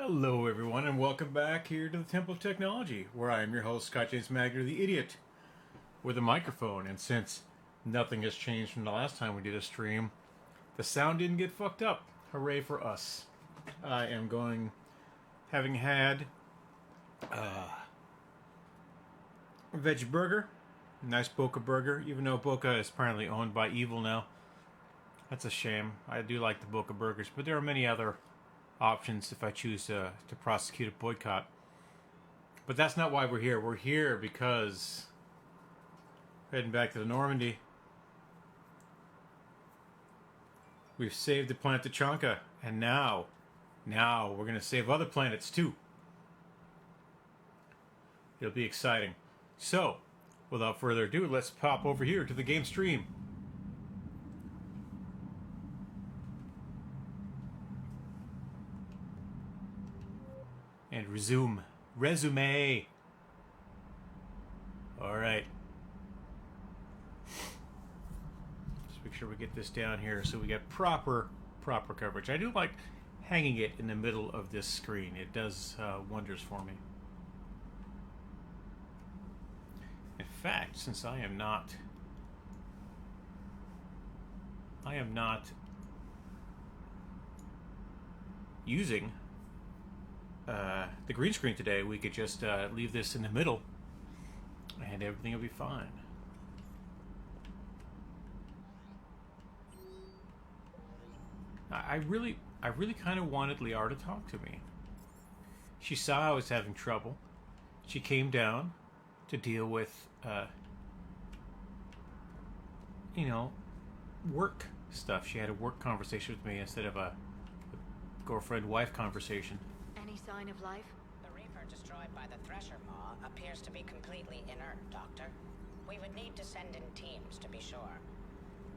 Hello, everyone, and welcome back here to the Temple of Technology, where I am your host, Scott James Magner, the idiot, with a microphone. And since nothing has changed from the last time we did a stream, the sound didn't get fucked up. Hooray for us. I am having had a veggie burger, nice Boca burger, even though Boca is apparently owned by Evil now. That's a shame. I do like the Boca burgers, but there are many other options if I choose to prosecute a boycott. But that's not why we're here. We're here because heading back to the Normandy. We've saved the planet Tachanka, and now we're going to save other planets too. It'll be exciting. So, without further ado, let's pop over here to the game stream. And resume. Alright. Just make sure we get this down here so we get proper coverage. I do like hanging it in the middle of this screen. It does wonders for me. In fact, since I am not using the green screen today, we could just leave this in the middle and everything will be fine. I really kind of wanted Liara to talk to me. She saw I was having trouble. She came down to deal with work stuff. She had a work conversation with me instead of a girlfriend-wife conversation. Any sign of life? The Reaper destroyed by the Thresher Maw appears to be completely inert, Doctor. We would need to send in teams to be sure.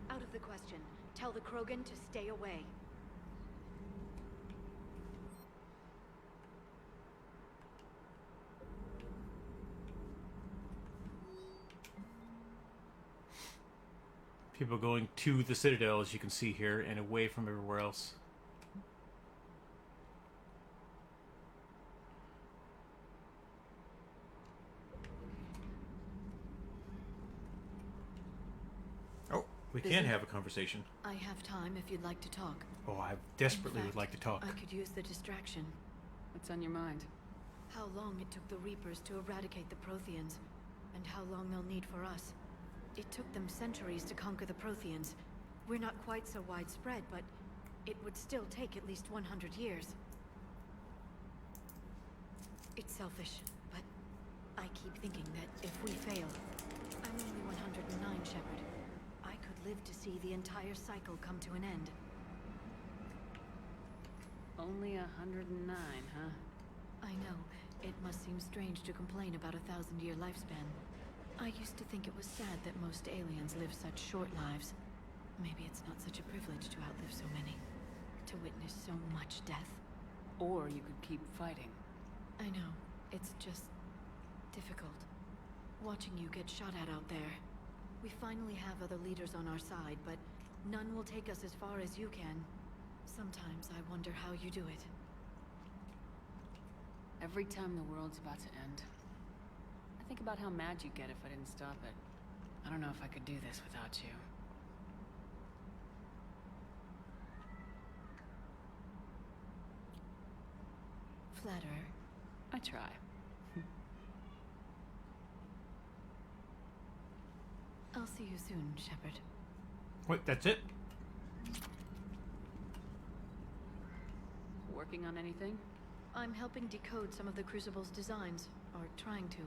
Out of the question. Tell the Krogan to stay away. People going to the Citadel, as you can see here, and away from everywhere else. We can have a conversation. I have time if you'd like to talk. Oh, I desperately would like to talk. I could use the distraction. What's on your mind? How long it took the Reapers to eradicate the Protheans, and how long they'll need for us. It took them centuries to conquer the Protheans. We're not quite so widespread, but it would still take at least 100 years. It's selfish, but I keep thinking that if we fail... I'm only 109, Shepard. I could live to see the entire cycle come to an end. Only 109, huh? I know. It must seem strange to complain about a 1,000-year lifespan. I used to think it was sad that most aliens live such short lives. Maybe it's not such a privilege to outlive so many. To witness so much death. Or you could keep fighting. I know. It's just... difficult. Watching you get shot at out there. We finally have other leaders on our side, but none will take us as far as you can. Sometimes I wonder how you do it. Every time the world's about to end, I think about how mad you'd get if I didn't stop it. I don't know if I could do this without you. Flatterer. I try. I'll see you soon, Shepard. Wait, that's it? Working on anything? I'm helping decode some of the Crucible's designs, or trying to.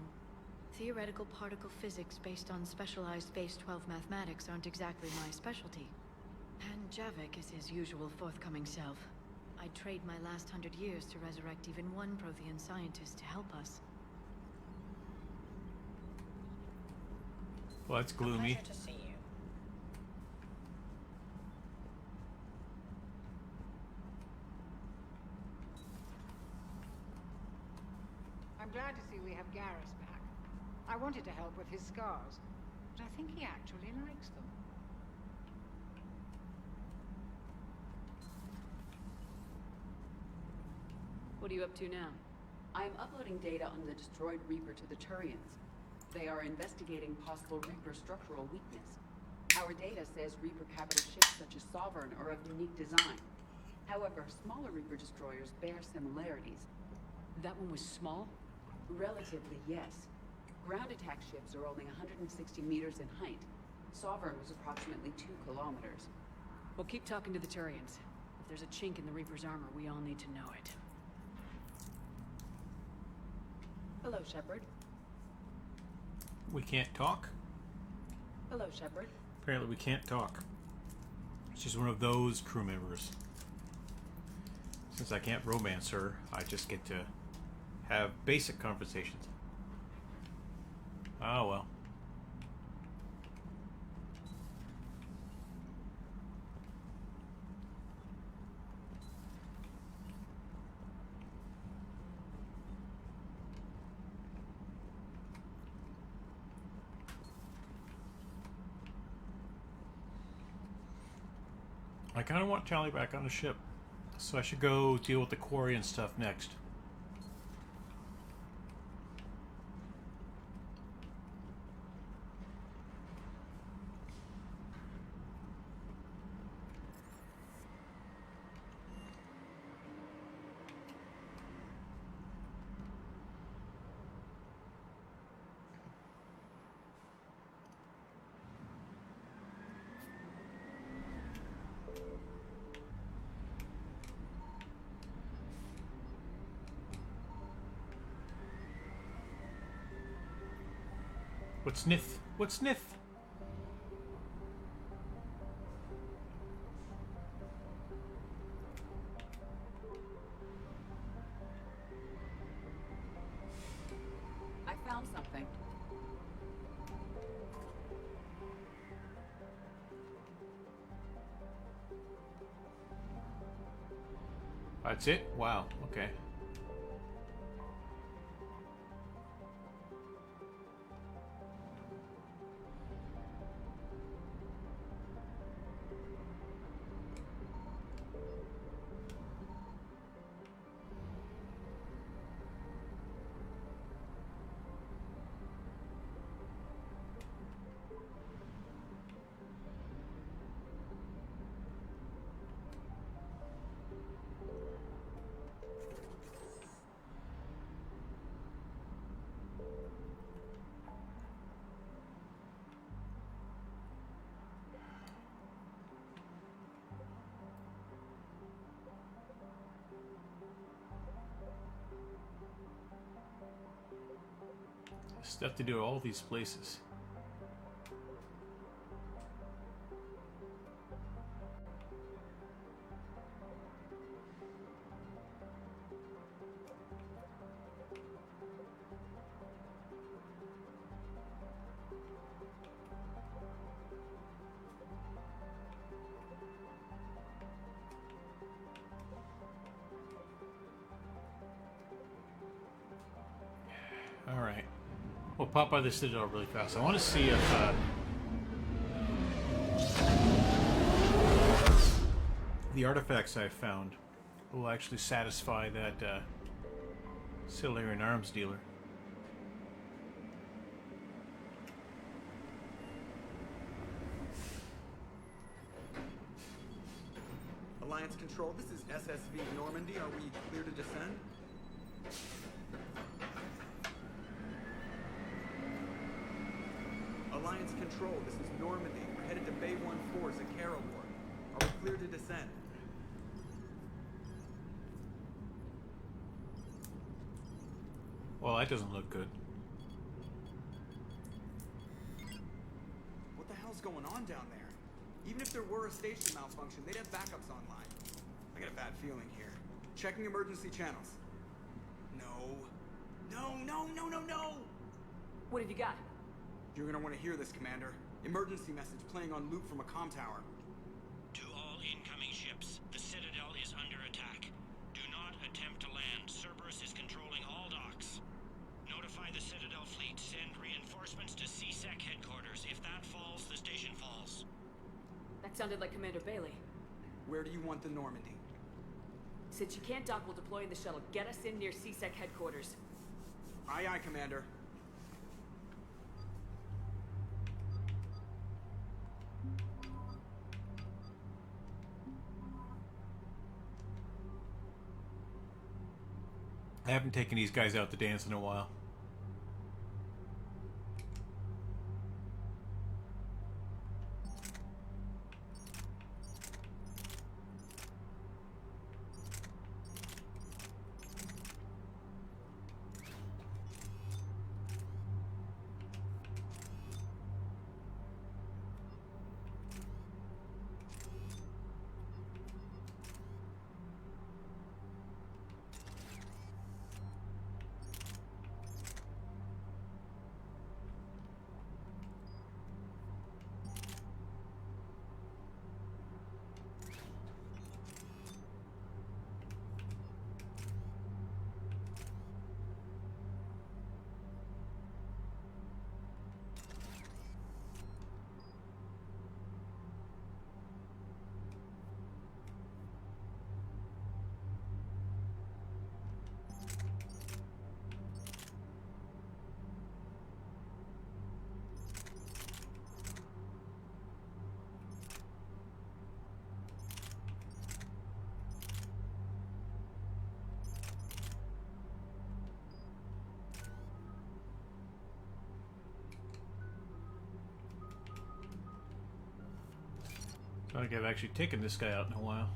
Theoretical particle physics based on specialized base 12 mathematics aren't exactly my specialty. And Javik is his usual forthcoming self. I'd trade my last 100 years to resurrect even one Prothean scientist to help us. Well, that's gloomy. Pleasure to see you. I'm glad to see we have Garrus back. I wanted to help with his scars, but I think he actually likes them. What What are you up to now? I am uploading data on the destroyed Reaper to the Turians. They are investigating possible Reaper structural weakness. Our data says Reaper capital ships such as Sovereign are of unique design. However, smaller Reaper destroyers bear similarities. That one was small? Relatively, yes. Ground attack ships are only 160 meters in height. Sovereign was approximately 2 kilometers. Well, keep talking to the Turians. If there's a chink in the Reaper's armor, we all need to know it. Hello, Shepard. We can't talk? Hello, Shepard. Apparently we can't talk. She's one of those crew members. Since I can't romance her, I just get to have basic conversations. Oh well. I kind of want Charlie back on the ship, so I should go deal with the quarry and stuff next. What's sniff? What's sniff? I found something. That's it? Wow, okay. Stuff to do at all these places. All right. We'll pop by the Citadel really fast. I want to see if the artifacts I found will actually satisfy that Citadelian arms dealer. Alliance Control, this is SSV Normandy. Are we clear to descend? Alliance Control, this is Normandy. We're headed to Bay 1-4, Zakara Ward. Are we clear to descend? Well, that doesn't look good. What the hell's going on down there? Even if there were a station malfunction, they'd have backups online. I got a bad feeling here. Checking emergency channels. No. No! What have you got? You're gonna want to hear this, Commander. Emergency message playing on loop from a comm tower. To all incoming ships, the Citadel is under attack. Do not attempt to land. Cerberus is controlling all docks. Notify the Citadel fleet. Send reinforcements to CSEC headquarters. If that falls, the station falls. That sounded like Commander Bailey. Where do you want the Normandy? Since she can't dock, we'll deploy in the shuttle. Get us in near CSEC headquarters. Aye, aye, Commander. I haven't taken these guys out to dance in a while. I don't think I've actually taken this guy out in a while.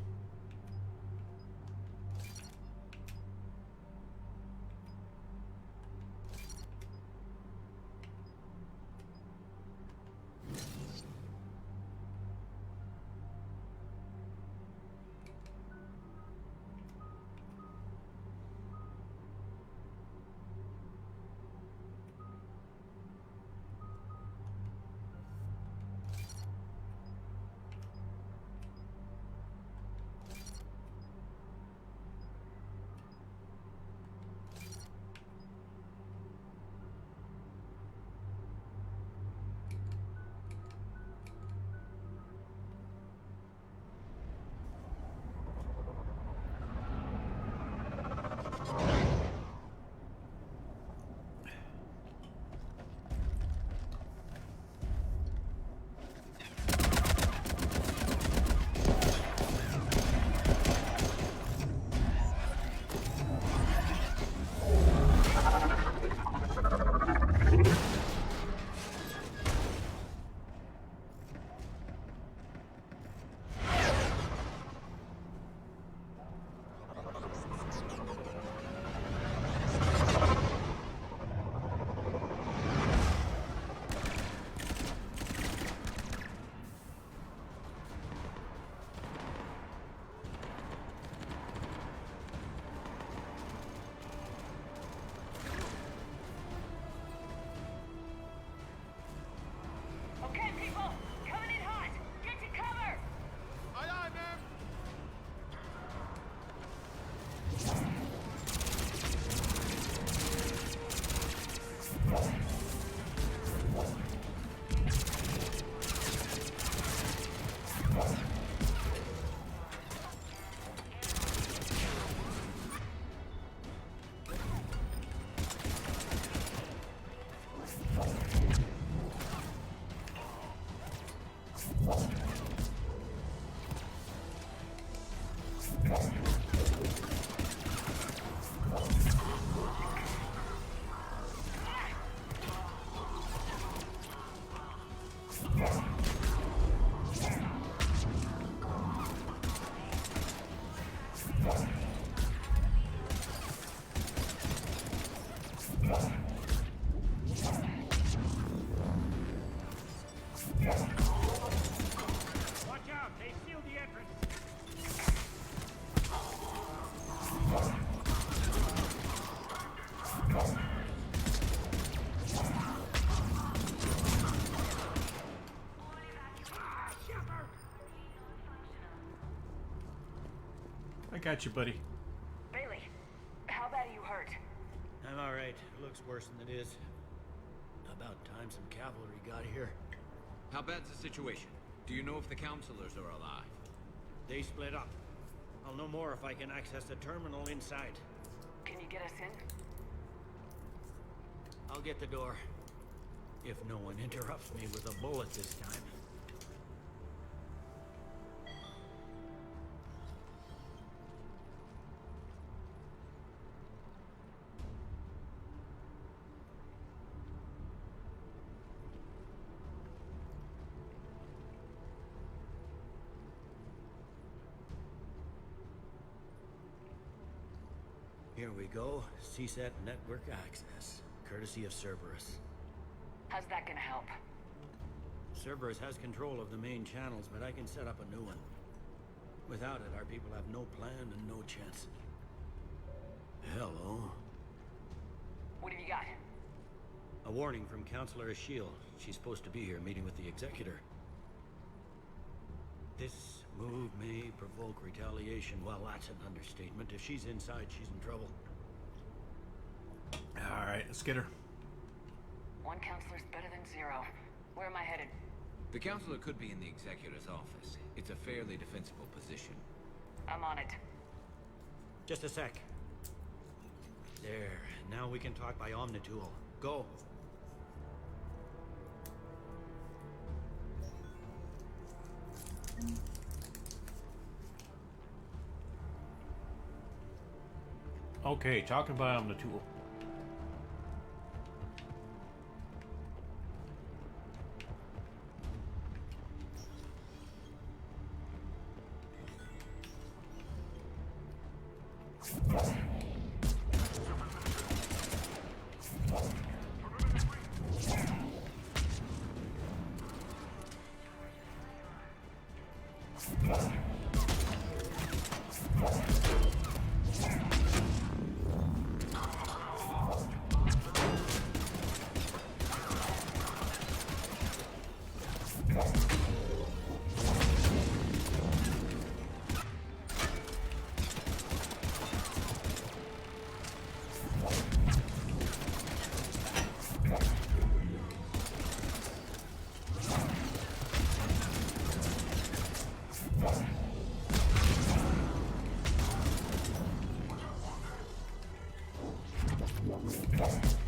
I got you, buddy. Bailey, how bad are you hurt? I'm alright. It looks worse than it is. About time some cavalry got here. How bad's the situation? Do you know if the councilors are alive? They split up. I'll know more if I can access the terminal inside. Can you get us in? I'll get the door. If no one interrupts me with a bullet this time. Here we go. CSAT network access, courtesy of Cerberus. How's that gonna help? Cerberus has control of the main channels, but I can set up a new one. Without it, our people have no plan and no chance. Hello. What have you got? A warning from Counselor Ashiel. She's supposed to be here meeting with the Executor. This move may provoke retaliation. Well, that's an understatement. If she's inside, she's in trouble. Alright, let's get her. One counselor's better than zero. Where am I headed? The counselor could be in the Executor's office. It's a fairly defensible position. I'm on it. Just a sec. There. Now we can talk by Omnitool. Go. Okay, talking about Omnitool.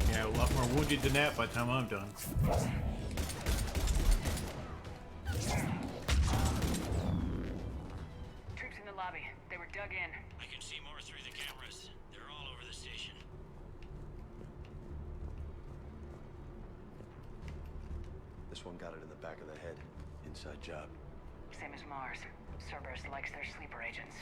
Yeah, a lot more wounded than that by the time I'm done. Troops in the lobby. They were dug in. I can see more through the cameras. They're all over the station. This one got it in the back of the head. Inside job. Same as Mars. Cerberus likes their sleeper agents.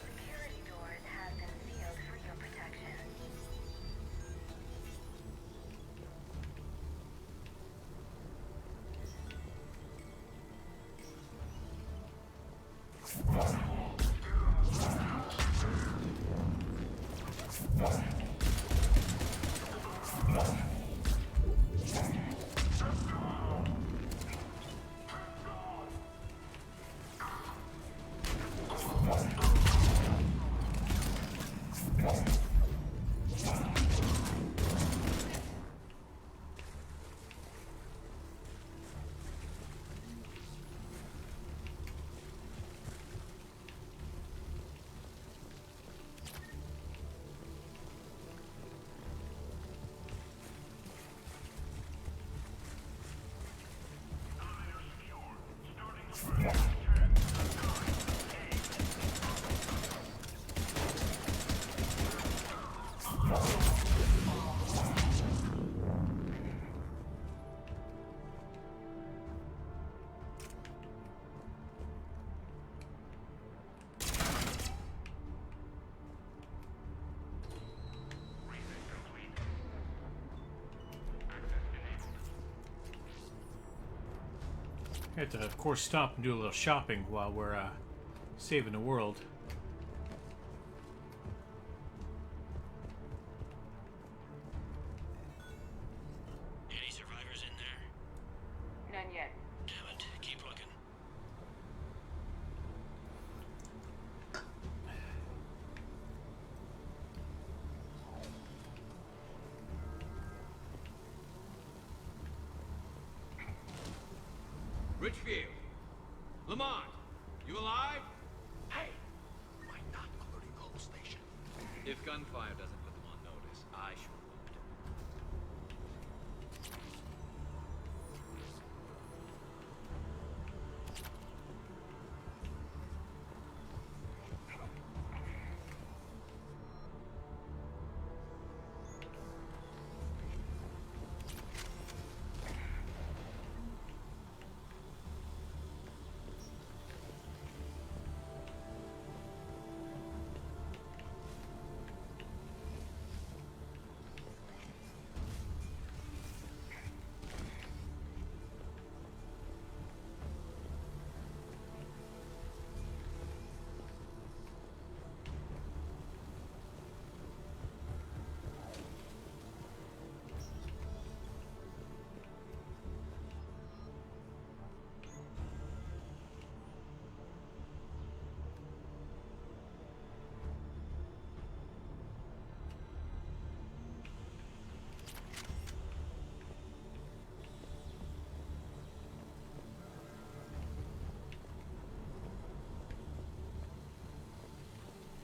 Security doors have been sealed for your protection. We have to, of course, stop and do a little shopping while we're saving the world. Richfield. Lamont, you alive? Hey! Why not alerting the whole station? If gunfire doesn't put them on notice, I sure won't.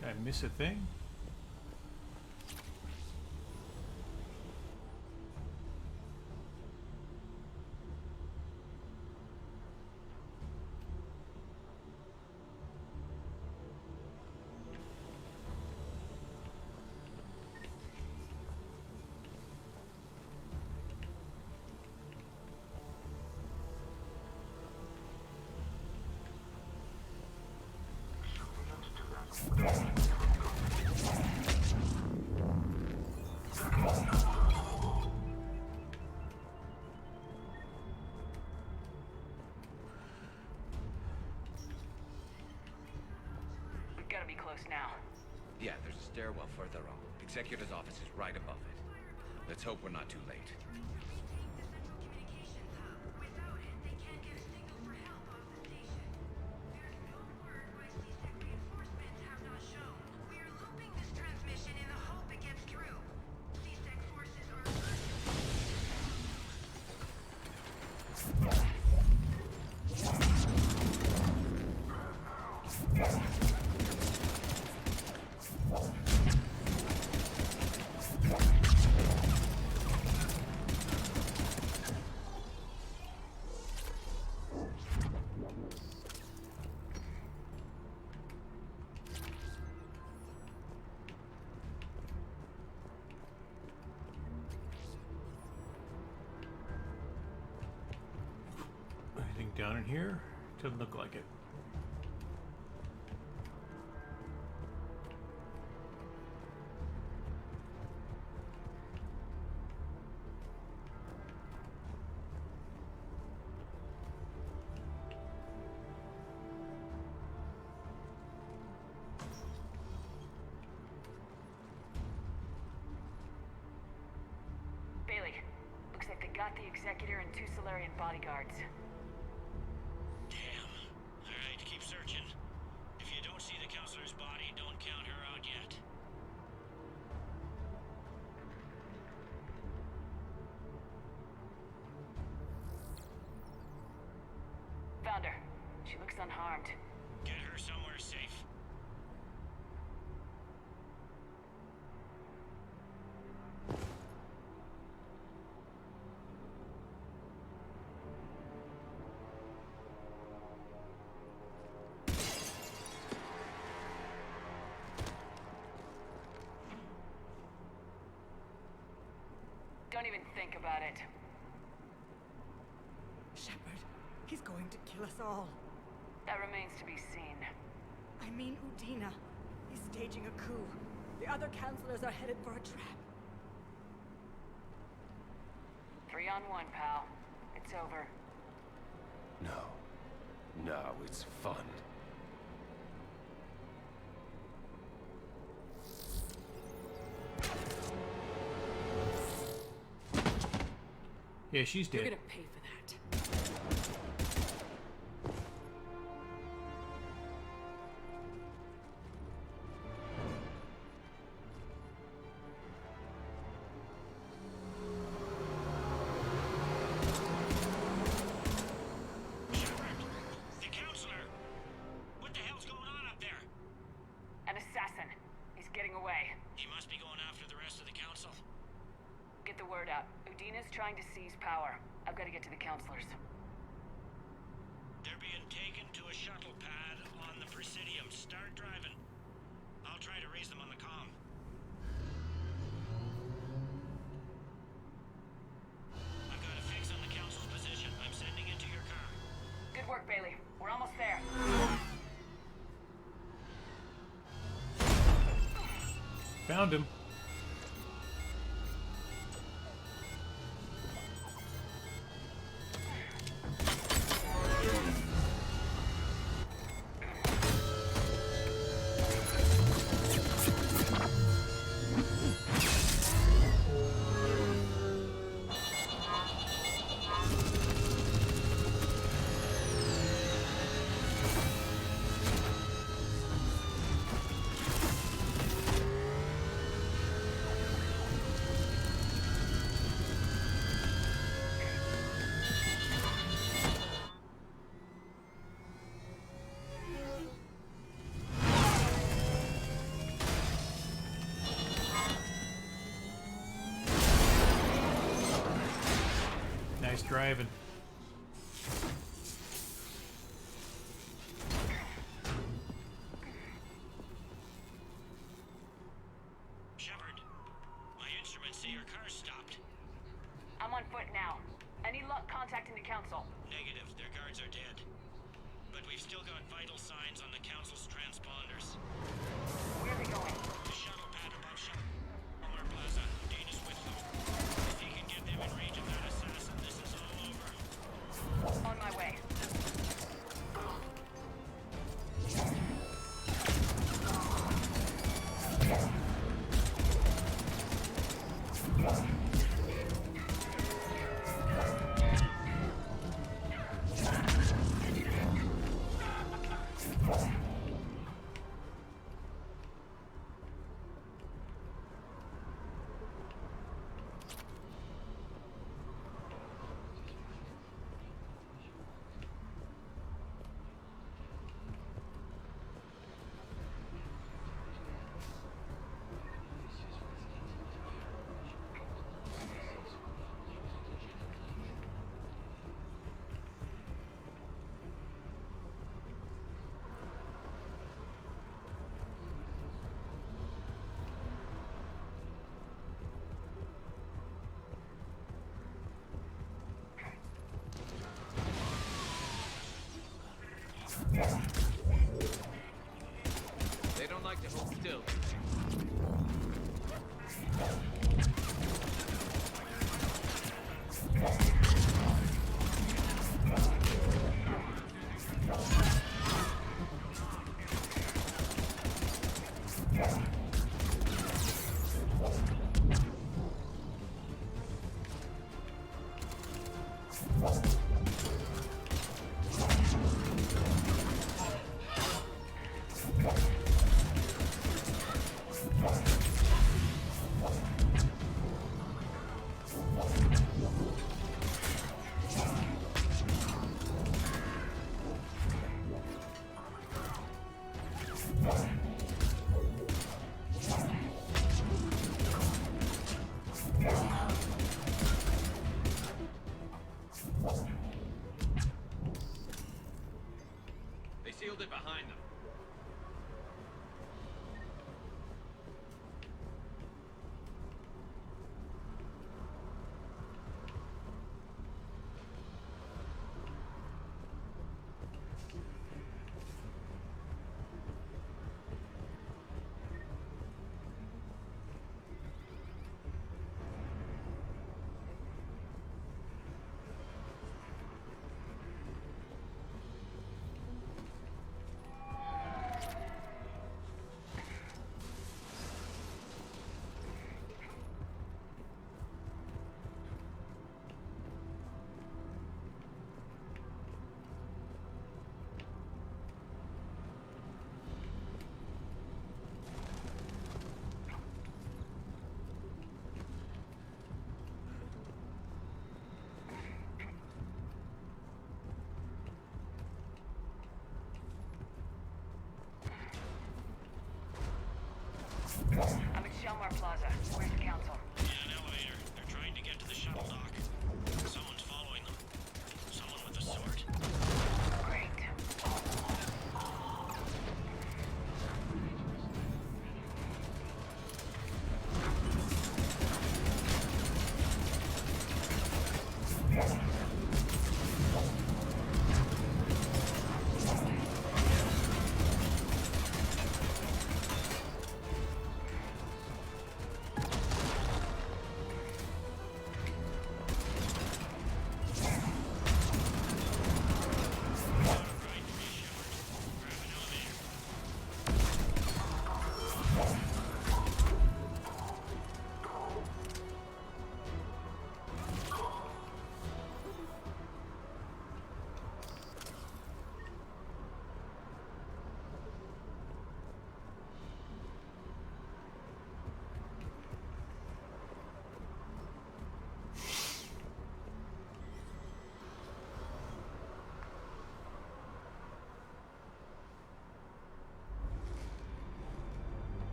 Did I miss a thing? We've got to be close now. Yeah, there's a stairwell further on. Executor's office is right above it. Let's hope we're not too late. Anything down in here? Doesn't look like it. Bailey, looks like they got the Executor and 2 Solarian bodyguards. Damn. Alright, keep searching. If you don't see the counselor's body, don't count her out yet. Found her. She looks unharmed. Get her somewhere safe. Don't even think about it. Shepard, he's going to kill us all. That remains to be seen. I mean Udina. He's staging a coup. The other counselors are headed for a trap. 3 on 1, pal. It's over. No, it's fun. Yeah, she's dead. You're gonna pay for that. way. He must be going after the rest of the council. Get the word out. Udina's trying to seize power. I've got to get to the counselors. They're being taken to a shuttle pad on the Presidium. Start driving. I'll try to raise them on the comm. I've got a fix on the council's position. I'm sending it to your car. Good work, Bailey. We're almost there. Found him. Nice driving. Shepard, my instruments say your car's stopped. I'm on foot now. Any luck contacting the council? Negative, their guards are dead. But we've still got vital signs on the council's transponders. Where are they going? The shuttle pad above Palmer Plaza. Dana's with them. If he can get them in range of that assassin, this is all over. On my way. They don't like to hold still. I'm at Shelmar Plaza. Where's the council? In an elevator. They're trying to get to the shuttle dock. Someone's following them. Someone with a sword. Great.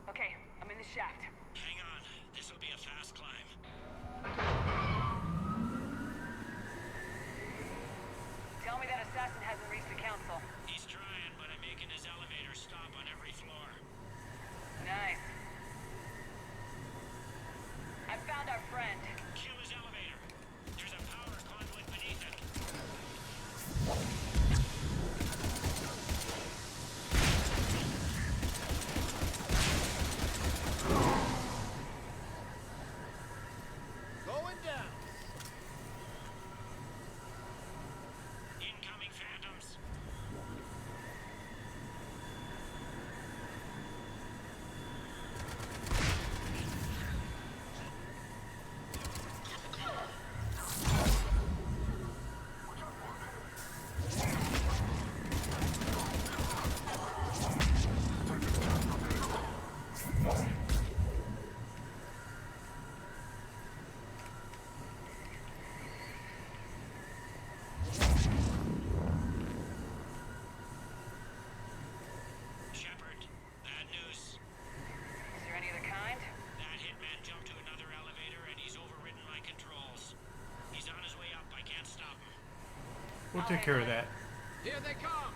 Okay, I'm in the shaft. Hang on. This'll be a fast climb. Tell me that assassin hasn't reached the council. He's trying, but I'm making his elevator stop on every floor. Nice. I found our friend. Kill his elevator. There's a power conduit beneath it. Going down. Incoming phantoms. Shepard, bad news. Is there any other kind? That hitman jumped to another elevator and he's overridden my controls. He's on his way up. I can't stop him. We'll take care of that. Here they come.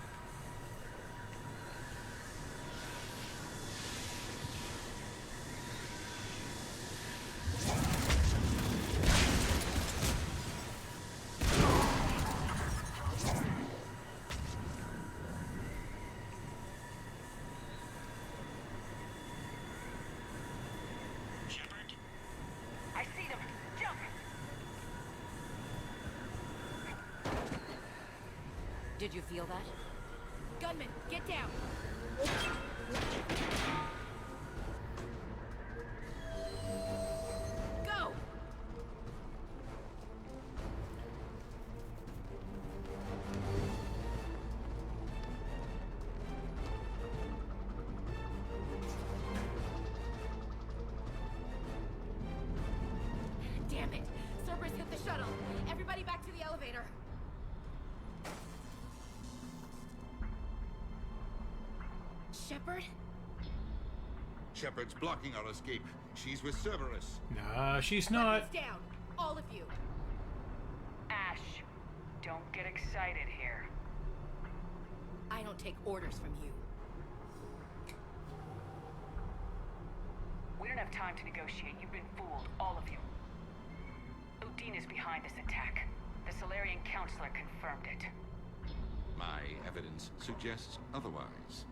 Shepard, I see them. Jump! Did you feel that? Gunman, get down! Go! Damn it! Cerberus hit the shuttle! Everybody back to the elevator! Shepard? Shepard's blocking our escape. She's with Cerberus. Nah, she's not. Weapons down! All of you! Ash, don't get excited here. I don't take orders from you. We don't have time to negotiate. You've been fooled, all of you. Udina's behind this attack. The Solarian Counselor confirmed it. My evidence suggests otherwise.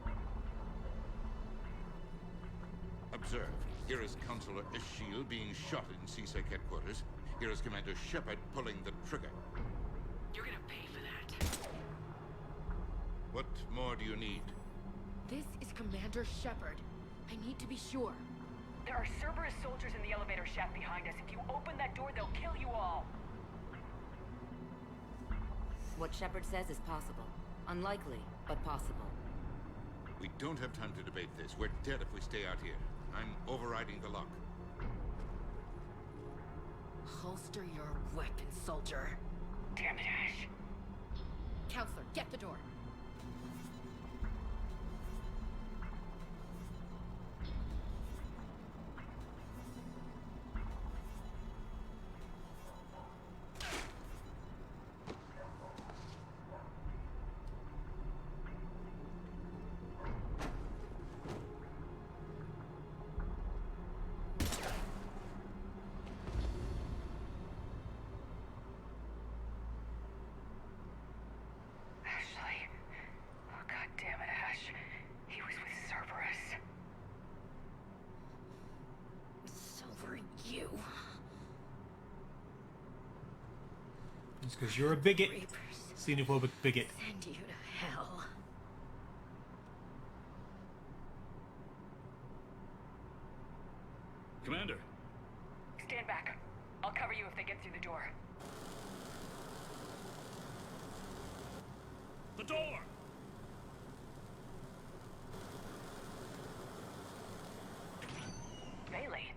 Observe. Here is Counselor Eschiel being shot in CSEC headquarters. Here is Commander Shepard pulling the trigger. You're gonna pay for that. What more do you need? This is Commander Shepard. I need to be sure. There are Cerberus soldiers in the elevator shaft behind us. If you open that door, they'll kill you all. What Shepard says is possible. Unlikely, but possible. We don't have time to debate this. We're dead if we stay out here. I'm overriding the lock. Holster your weapon, soldier. Damn it, Ash. Counselor, get the door. It's because you're a bigot. Xenophobic bigot. Send you to hell. Commander. Stand back. I'll cover you if they get through the door. The door! Bailey.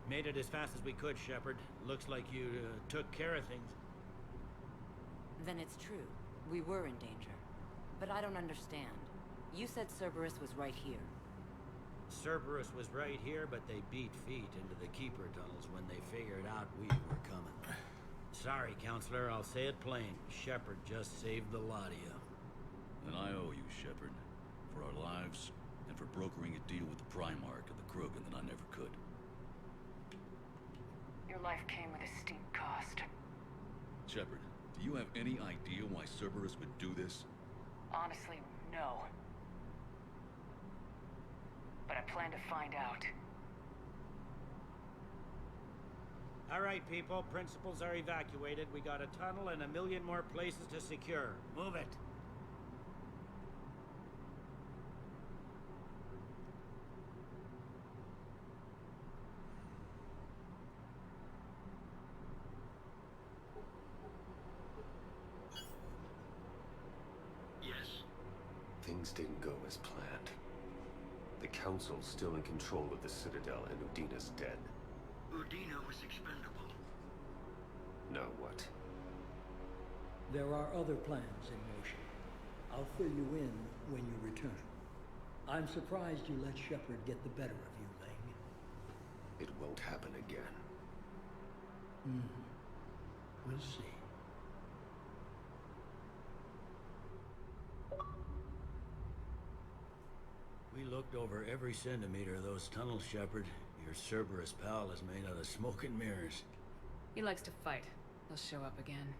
Made it as fast as we could, Shepard. Looks like you took care of things. Then it's true. We were in danger. But I don't understand. You said Cerberus was right here. Cerberus was right here, but they beat feet into the Keeper tunnels when they figured out we were coming. Sorry, Counselor, I'll say it plain. Shepard just saved the lot of you. And I owe you, Shepard. For our lives, and for brokering a deal with the Primarch of the Krogan that I never could. Your life came with a steep cost. Shepard, do you have any idea why Cerberus would do this? Honestly, no. But I plan to find out. All right, people. Principals are evacuated. We got a tunnel and 1 million more places to secure. Move it. Yes. Things didn't go as planned. The Council's still in control of the Citadel and Udina's dead. Udina was expendable. Now what? There are other plans in motion. I'll fill you in when you return. I'm surprised you let Shepard get the better of you, Lynn. It won't happen again. We'll see. We looked over every centimeter of those tunnels, Shepard. Your Cerberus pal is made out of smoke and mirrors. He likes to fight. He'll show up again.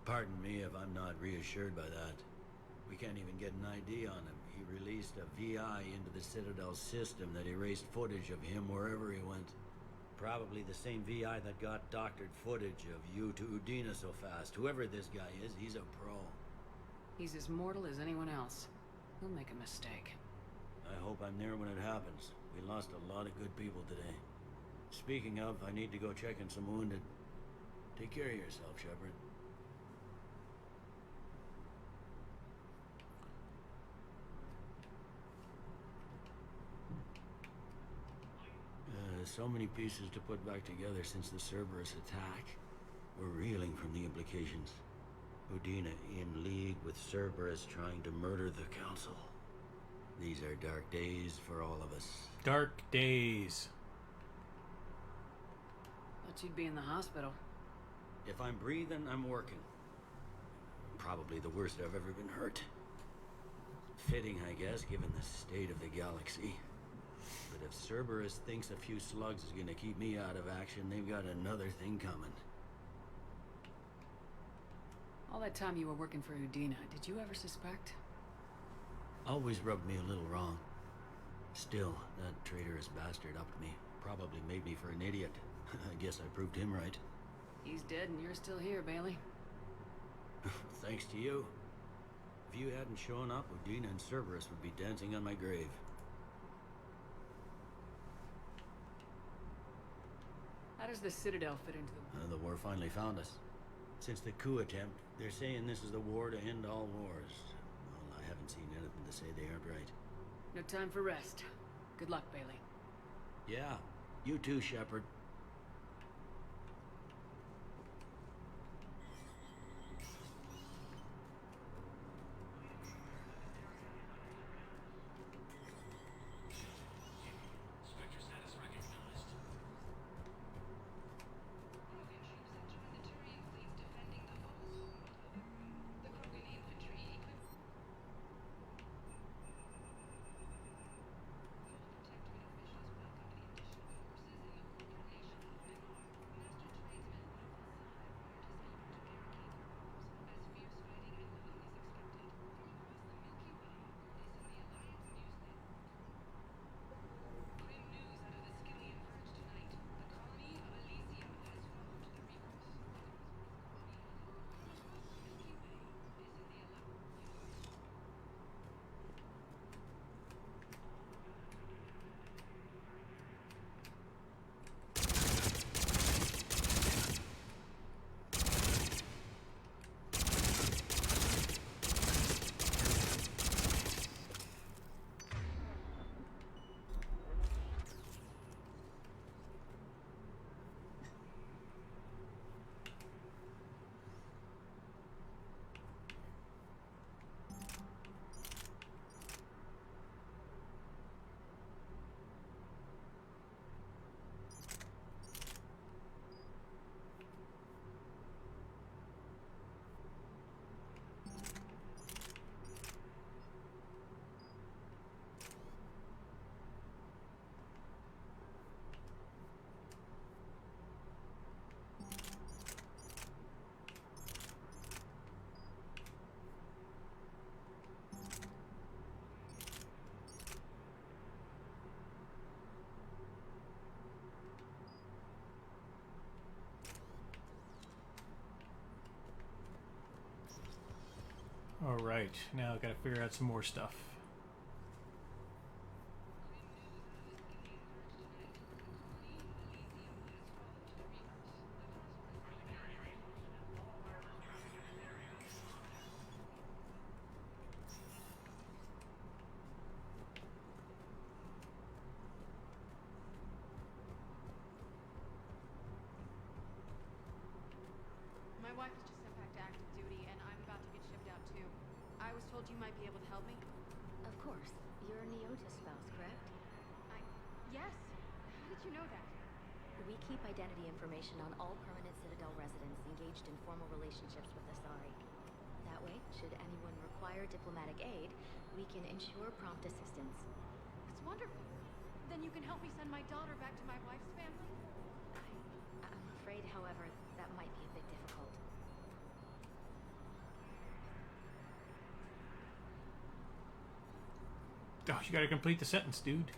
Pardon me if I'm not reassured by that. We can't even get an ID on him. He released a VI into the Citadel system that erased footage of him wherever he went. Probably the same VI that got doctored footage of you to Udina so fast. Whoever this guy is, he's a pro. He's as mortal as anyone else. He'll make a mistake. I hope I'm there when it happens. We lost a lot of good people today. Speaking of, I need to go check on some wounded. Take care of yourself, Shepard. So many pieces to put back together since the Cerberus attack. We're reeling from the implications. Udina in league with Cerberus trying to murder the Council. These are dark days for all of us. Dark days. Thought you'd be in the hospital. If I'm breathing, I'm working. Probably the worst I've ever been hurt. Fitting, I guess, given the state of the galaxy. But if Cerberus thinks a few slugs is gonna keep me out of action, they've got another thing coming. All that time you were working for Udina, did you ever suspect? Always rubbed me a little wrong. Still, that traitorous bastard upped me. Probably made me for an idiot. I guess I proved him right. He's dead and you're still here, Bailey. Thanks to you. If you hadn't shown up, Udina and Cerberus would be dancing on my grave. How does the Citadel fit into The war finally found us. Since the coup attempt, they're saying this is the war to end all wars. Well, I haven't seen anything to say they aren't right. No time for rest. Good luck, Bailey. Yeah, you too, Shepard. Alright, now I gotta figure out some more stuff. My wife is just sent back to active duty, and I'm about to get shipped out too. I was told you might be able to help me. Of course. You're Neota's spouse, correct? Yes. How did you know that? We keep identity information on all permanent Citadel residents engaged in formal relationships with Asari. That way, should anyone require diplomatic aid, we can ensure prompt assistance. That's wonderful. Then you can help me send my daughter back to my wife's family? I'm afraid, however, that might be a bit difficult. Oh, you gotta complete the sentence, dude.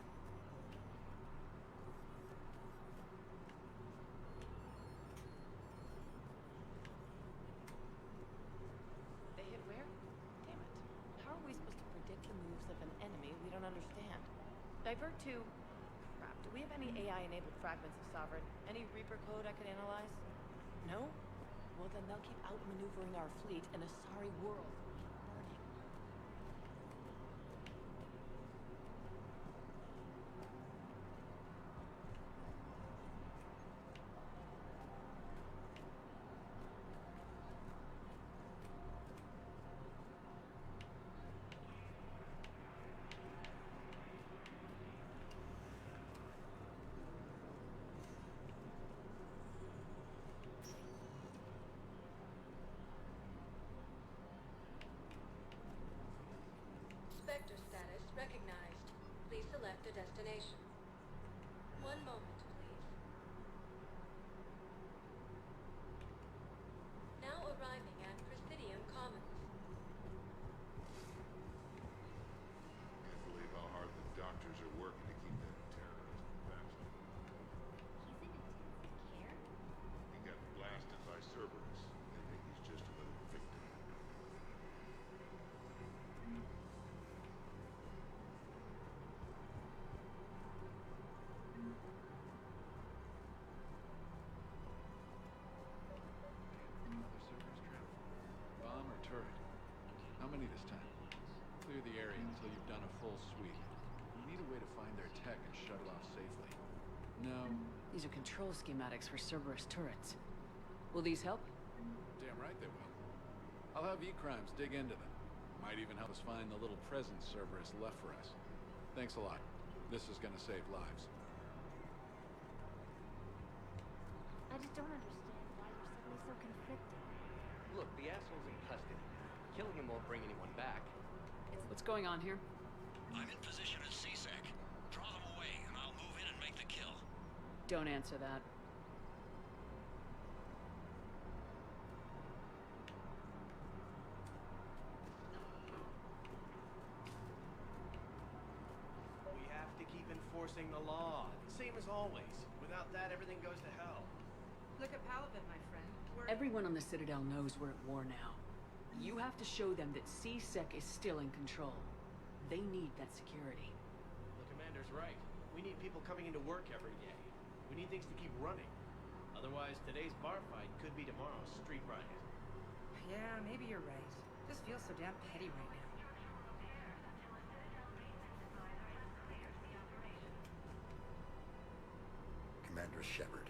They hit where? Damn it. How are we supposed to predict the moves of an enemy we don't understand? Divert to... Crap, do we have any AI-enabled fragments of Sovereign? Any Reaper code I could analyze? No? Well, then they'll keep outmaneuvering our fleet in a sorry world. Burning. Vector status recognized. Please select a destination. One moment, please. Now arriving at Presidium Commons. Can't believe how hard the doctors are working to keep that terrorist back. He's in intensive care? He got blasted by Cerberus. They think he's just another victim. until you've done a full sweep. You need a way to find their tech and shut it off safely. No. These are control schematics for Cerberus turrets. Will these help? Damn right they will. I'll have E-Crimes dig into them. Might even help us find the little present Cerberus left for us. Thanks a lot. This is gonna save lives. I just don't understand why you're suddenly so conflicted. Look, the asshole's in custody. Killing him won't bring anyone back. What's going on here? I'm in position at CSEC. Draw them away, and I'll move in and make the kill. Don't answer that. We have to keep enforcing the law. Same as always. Without that, everything goes to hell. Look at Paladin, my friend. Everyone on the Citadel knows we're at war now. You have to show them that CSEC is still in control. They need that security. The commander's right. We need people coming into work every day. We need things to keep running. Otherwise, today's bar fight could be tomorrow's street riot. Yeah, maybe you're right. This feels so damn petty right now. Commander Shepard.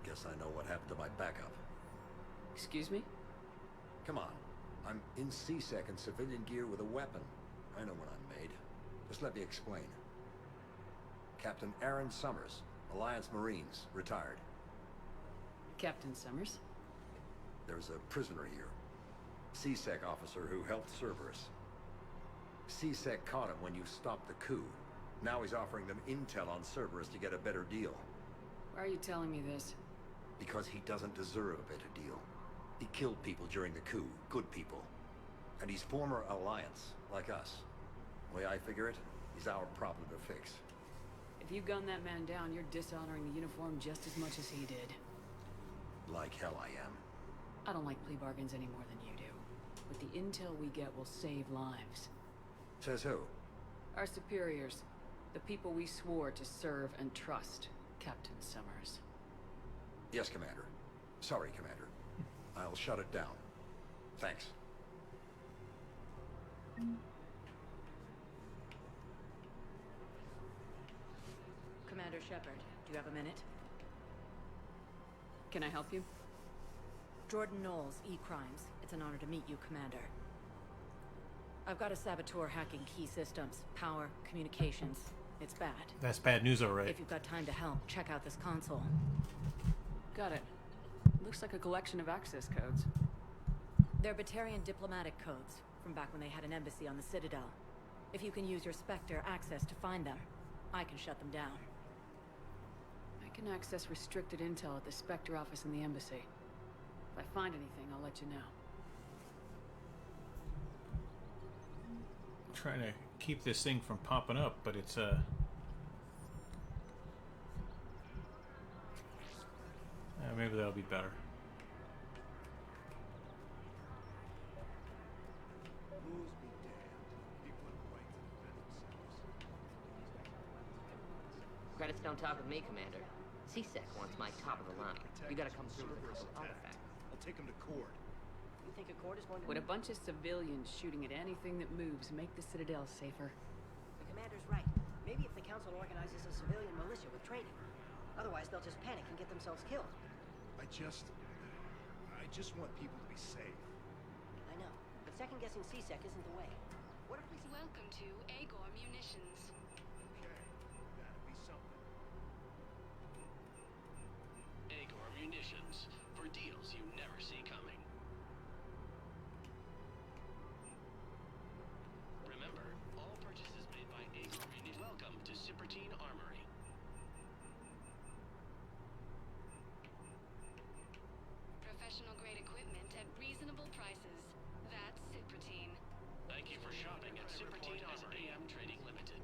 Guess I know what happened to my backup. Excuse me? Come on. I'm in CSEC in civilian gear with a weapon. I know what I'm made. Just let me explain. Captain Aaron Summers, Alliance Marines, retired. Captain Summers? There's a prisoner here. CSEC officer who helped Cerberus. CSEC caught him when you stopped the coup. Now he's offering them intel on Cerberus to get a better deal. Why are you telling me this? Because he doesn't deserve a better deal. He killed people during the coup, good people. And he's former Alliance, like us. The way I figure it, he's our problem to fix. If you gun that man down, you're dishonoring the uniform just as much as he did. Like hell I am. I don't like plea bargains any more than you do. But the intel we get will save lives. Says who? Our superiors. The people we swore to serve and trust, Captain Summers. Yes, Commander. Sorry, Commander. I'll shut it down. Thanks. Commander Shepard, do you have a minute? Can I help you? Jordan Knowles, E-Crimes. It's an honor to meet you, Commander. I've got a saboteur hacking key systems, power, communications. It's bad. That's bad news, alright. If you've got time to help, check out this console. Got it. Looks like a collection of access codes. They're Batarian diplomatic codes, from back when they had an embassy on the Citadel. If you can use your Spectre access to find them, I can shut them down. I can access restricted intel at the Spectre office in the embassy. If I find anything, I'll let you know. I'm trying to keep this thing from popping up, but it's maybe that'll be better. Credits don't talk with me, Commander. CSEC wants my top of the line. You gotta come through with a couple artifacts. I'll take him to court. You think a court is going to... Would a bunch of civilians shooting at anything that moves make the Citadel safer? The commander's right. Maybe if the council organizes a civilian militia with training. Otherwise, they'll just panic and get themselves killed. I just want people to be safe. I know, but second-guessing CSEC isn't the way. What if we... Welcome to Agor Munitions. Okay, that'd be something. Agor Munitions, for deals you never see coming. Remember, all purchases made by Agor Munitions. Welcome to Citadel Armory. Professional-grade equipment at reasonable prices. That's Citadel. Thank you for shopping at Citadel AM Trading Limited.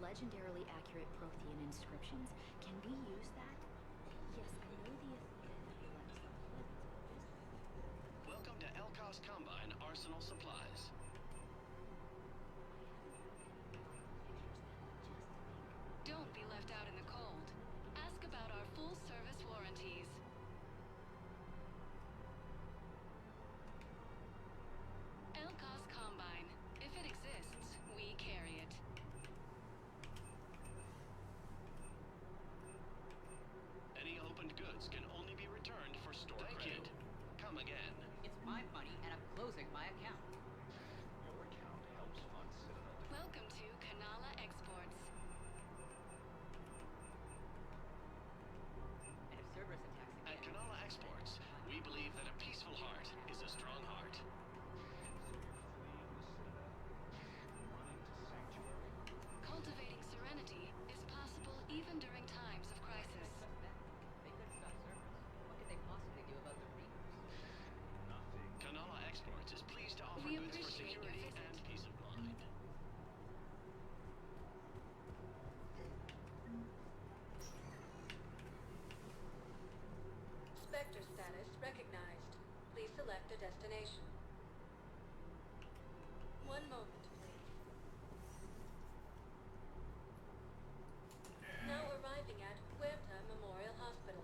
legendarily accurate Prothean inscriptions. Can we use that? Yes, I know the Welcome to Elkos Combine Arsenal Supplies. Don't be left out in the cold. Ask about our full-service warranties. Elkos Combine. If it exists, we carry it. Any opened goods can only be returned for store credit. Come again. It's my money, and I'm closing my account. Your account helps fund Citadel. Welcome to Kanala Exports. And if Cerberus attacks At Kanala Exports, we believe that a peaceful heart is a strong heart. Cultivating serenity is possible even during times of crisis. they could stop Cerberus, what could they possibly do about the Reapers? Kanala Exports is pleased to offer We goods for appreciate your security visit. and peace of mind. Spectre status recognized. Please select a destination. One moment, please. Now arriving at Huerta Memorial Hospital.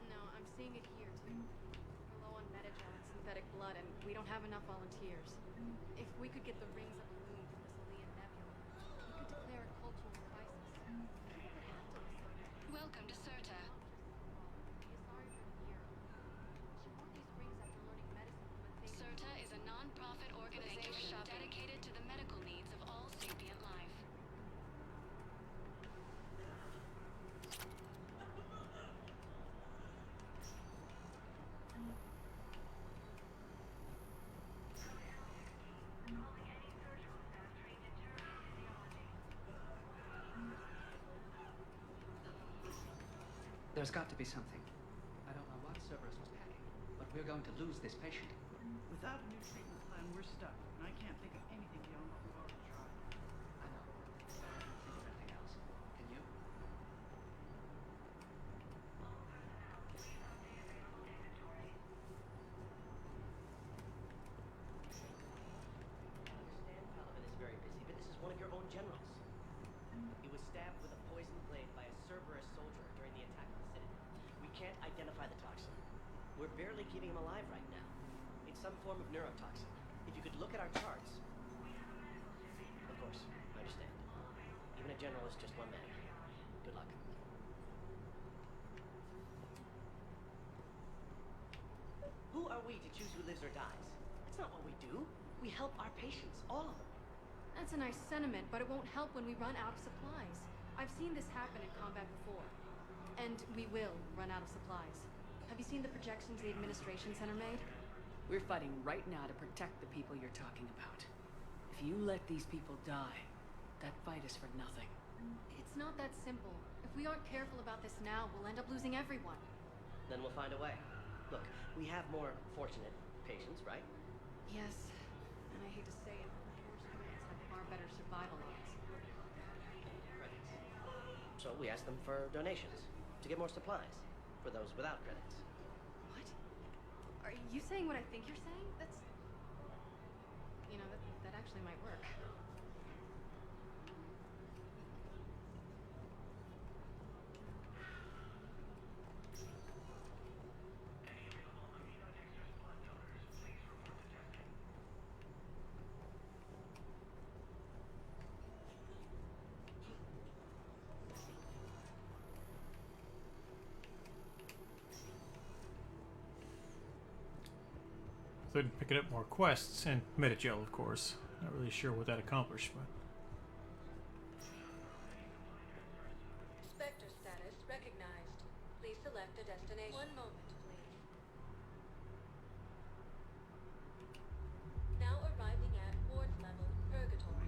No, I'm seeing it here too. We're low on Metagel and synthetic blood, and we don't have enough volunteers. If we could get the rings of Gloom from the Salian Nebula, we could declare a cultural crisis. People would have to listen. Welcome to Serta. Sorry for here. She bought these rings after learning medicine from a thing. Serta is a non-profit organization dedicated to the medical needs of all sapient life. There's got to be something. I don't know what Cerberus was packing, but we're going to lose this patient. Without a new treatment plan, we're stuck, and I can't think of anything beyond what we've already tried. I know. But I can't think of anything else. Can you? I understand Paladin is very busy, but this is one of your own generals. He was stabbed with a poisoned blade by a Cerberus soldier during the attack on the Citadel. We can't identify the toxin. We're barely keeping him alive right now. It's some form of neurotoxin. If you could look at our charts... Of course, I understand. Even a general is just one man. Good luck. Who are we to choose who lives or dies? That's not what we do. We help our patients, all of them. That's a nice sentiment, but it won't help when we run out of supplies. I've seen this happen in combat before. And we will run out of supplies. Have you seen the projections the administration center made? We're fighting right now to protect the people you're talking about. If you let these people die, that fight is for nothing. It's not that simple. If we aren't careful about this now, we'll end up losing everyone. Then we'll find a way. Look, we have more fortunate patients, right? Yes, and I hate to say it, but poor students have far better survival odds. Credits. So we asked them for donations to get more supplies for those without credits. What? Are you saying what I think you're saying? That's... You know, that actually might work. So picking up more quests and Metagel, of course. Not really sure what that accomplished, but Spectre status recognized. Please select a destination. One moment, please. Now arriving at ward level purgatory.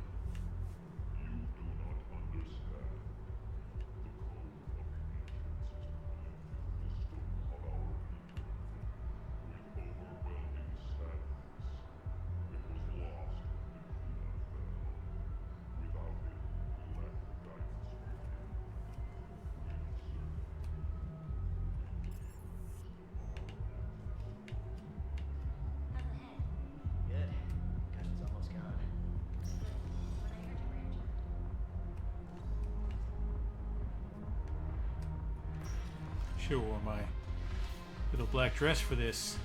Sure wore my little black dress for this.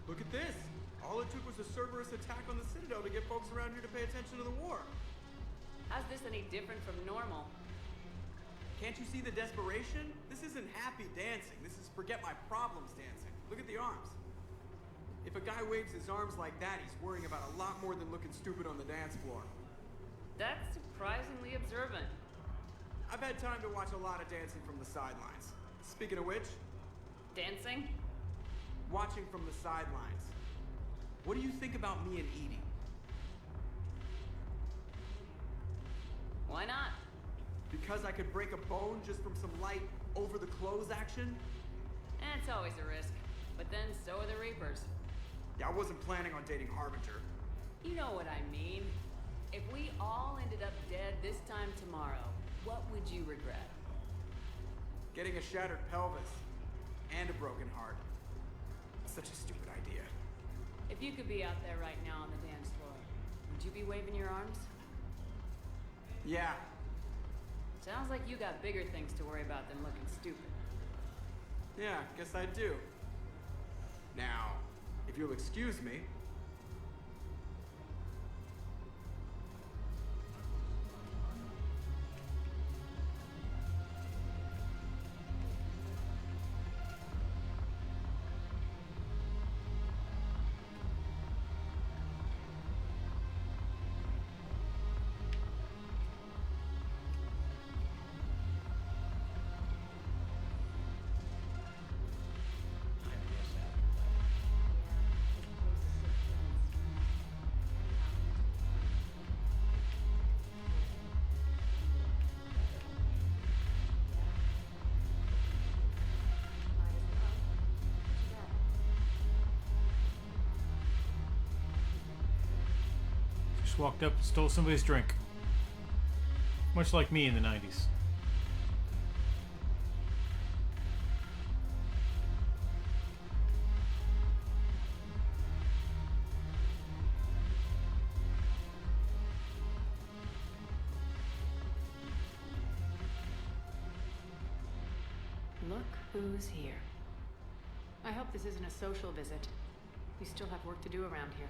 Look at this! All it took was a Cerberus attack on the Citadel to get folks around here to pay attention to the war. How's this any different from normal? Can't you see the desperation? This isn't happy dancing. This is forget my problems dancing. Look at the arms. If a guy waves his arms like that, he's worrying about a lot more than looking stupid on the dance floor. That's surprisingly observant. I've had time to watch a lot of dancing from the sidelines. Speaking of which... Dancing? Watching from the sidelines. What do you think about me and eating? Why not? Because I could break a bone just from some light over-the-clothes action? It's always a risk. But then so are the Reapers. Yeah, I wasn't planning on dating Harbinger. You know what I mean. If we all ended up dead this time tomorrow, what would you regret? Getting a shattered pelvis. And a broken heart. Such a stupid idea. If you could be out there right now on the dance floor, would you be waving your arms? Yeah. Sounds like you got bigger things to worry about than looking stupid. Yeah, guess I do. Now, if you'll excuse me... Walked up and stole somebody's drink. Much like me in the 90s. Look who's here. I hope this isn't a social visit. We still have work to do around here.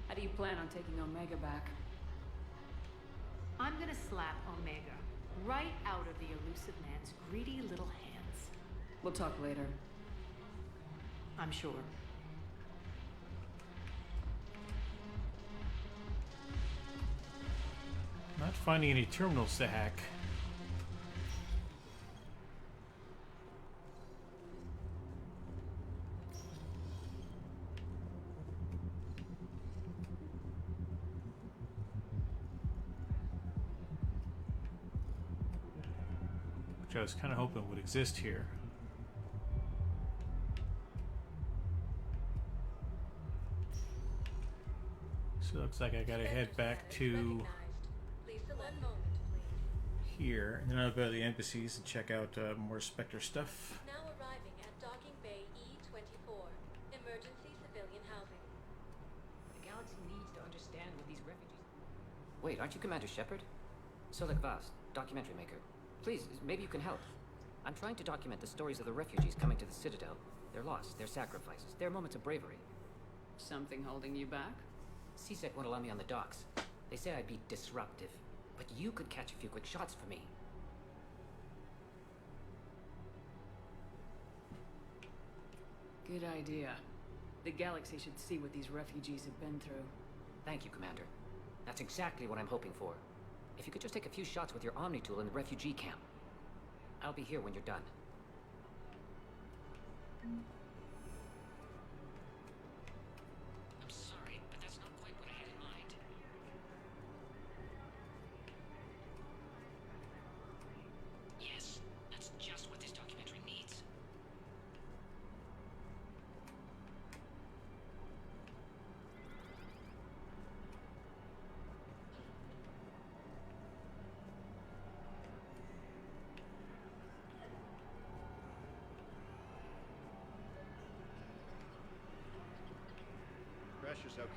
How do you plan on taking Omega back? I'm gonna slap Omega right out of the elusive man's greedy little hands. We'll talk later. I'm sure. Not finding any terminals to hack. Which I was kind of hoping would exist here. So it looks like I gotta head back to here, and then I'll go to the embassies and check out more Spectre stuff. Now arriving at Docking Bay E-24, emergency civilian housing. The galaxy needs to understand what these refugees... Wait, aren't you Commander Shepard? Solik Vast, documentary maker. Please, maybe you can help. I'm trying to document the stories of the refugees coming to the Citadel. Their loss, their sacrifices, their moments of bravery. Something holding you back? CSEC won't allow me on the docks. They say I'd be disruptive. But you could catch a few quick shots for me. Good idea. The galaxy should see what these refugees have been through. Thank you, Commander. That's exactly what I'm hoping for. If you could just take a few shots with your Omni tool in the refugee camp. I'll be here when you're done. I'm sorry, but that's not quite what I had in mind. Yes, that's just what this documentary needs.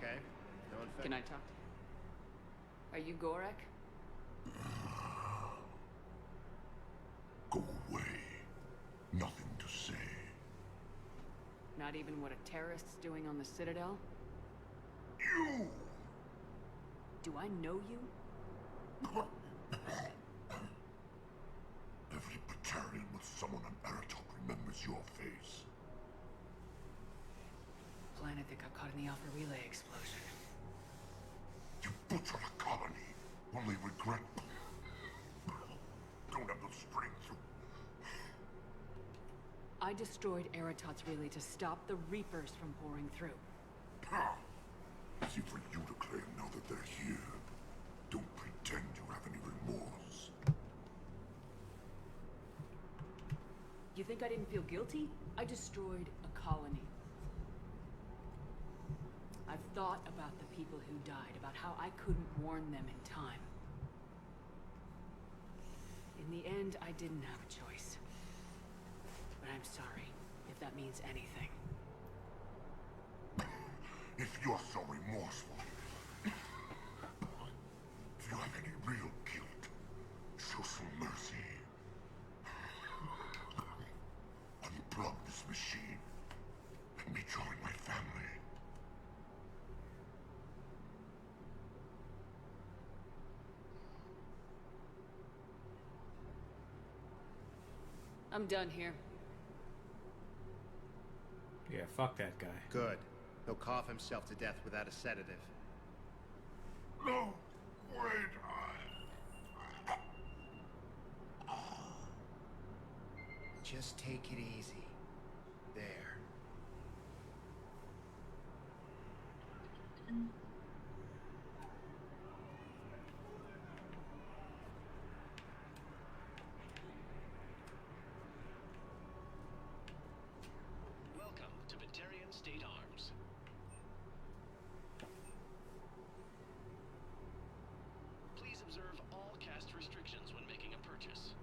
Okay. No infection. Can I talk? Are you Gorek? Go away. Nothing to say. Not even what a terrorist's doing on the Citadel? You! Do I know you? Every Batarian with someone on Aratok remembers your face. Planet that got caught in the Alpha Relay explosion. You butchered a colony. Only regret. Don't have the strength to... I destroyed Eratot's relay to stop the Reapers from pouring through. Easy for you to claim now that they're here. Don't pretend you have any remorse. You think I didn't feel guilty? I destroyed a colony. I've thought about the people who died, about how I couldn't warn them in time. In the end, I didn't have a choice. But I'm sorry, if that means anything. If you're so remorseful, if you have any real guilt, show some mercy. Unplug this machine, and rejoin my family. I'm done here. Yeah, fuck that guy. Good. He'll cough himself to death without a sedative. No! Wait! Just take it easy. There. Welcome to Batarian State Arms. Please observe all caste restrictions when making a purchase.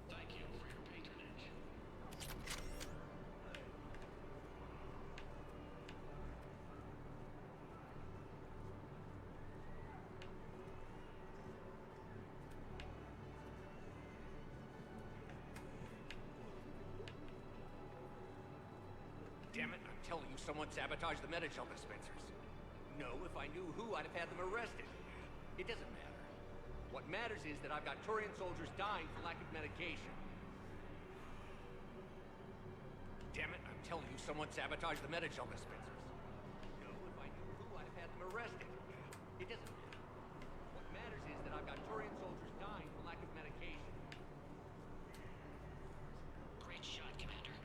Thank you for your patronage. Damn it, I'm telling you, someone sabotaged the Medi-Shell dispensers. No, if I knew who, I'd have had them arrested. It doesn't matter. What matters is that I've got Turian soldiers dying for lack of medication. Damn it, I'm telling you, someone sabotaged the Medi-Shell dispensers. No, if I knew who, I'd have had them arrested. It doesn't matter. What matters is that I've got Turian soldiers dying for lack of medication. Great shot, Commander.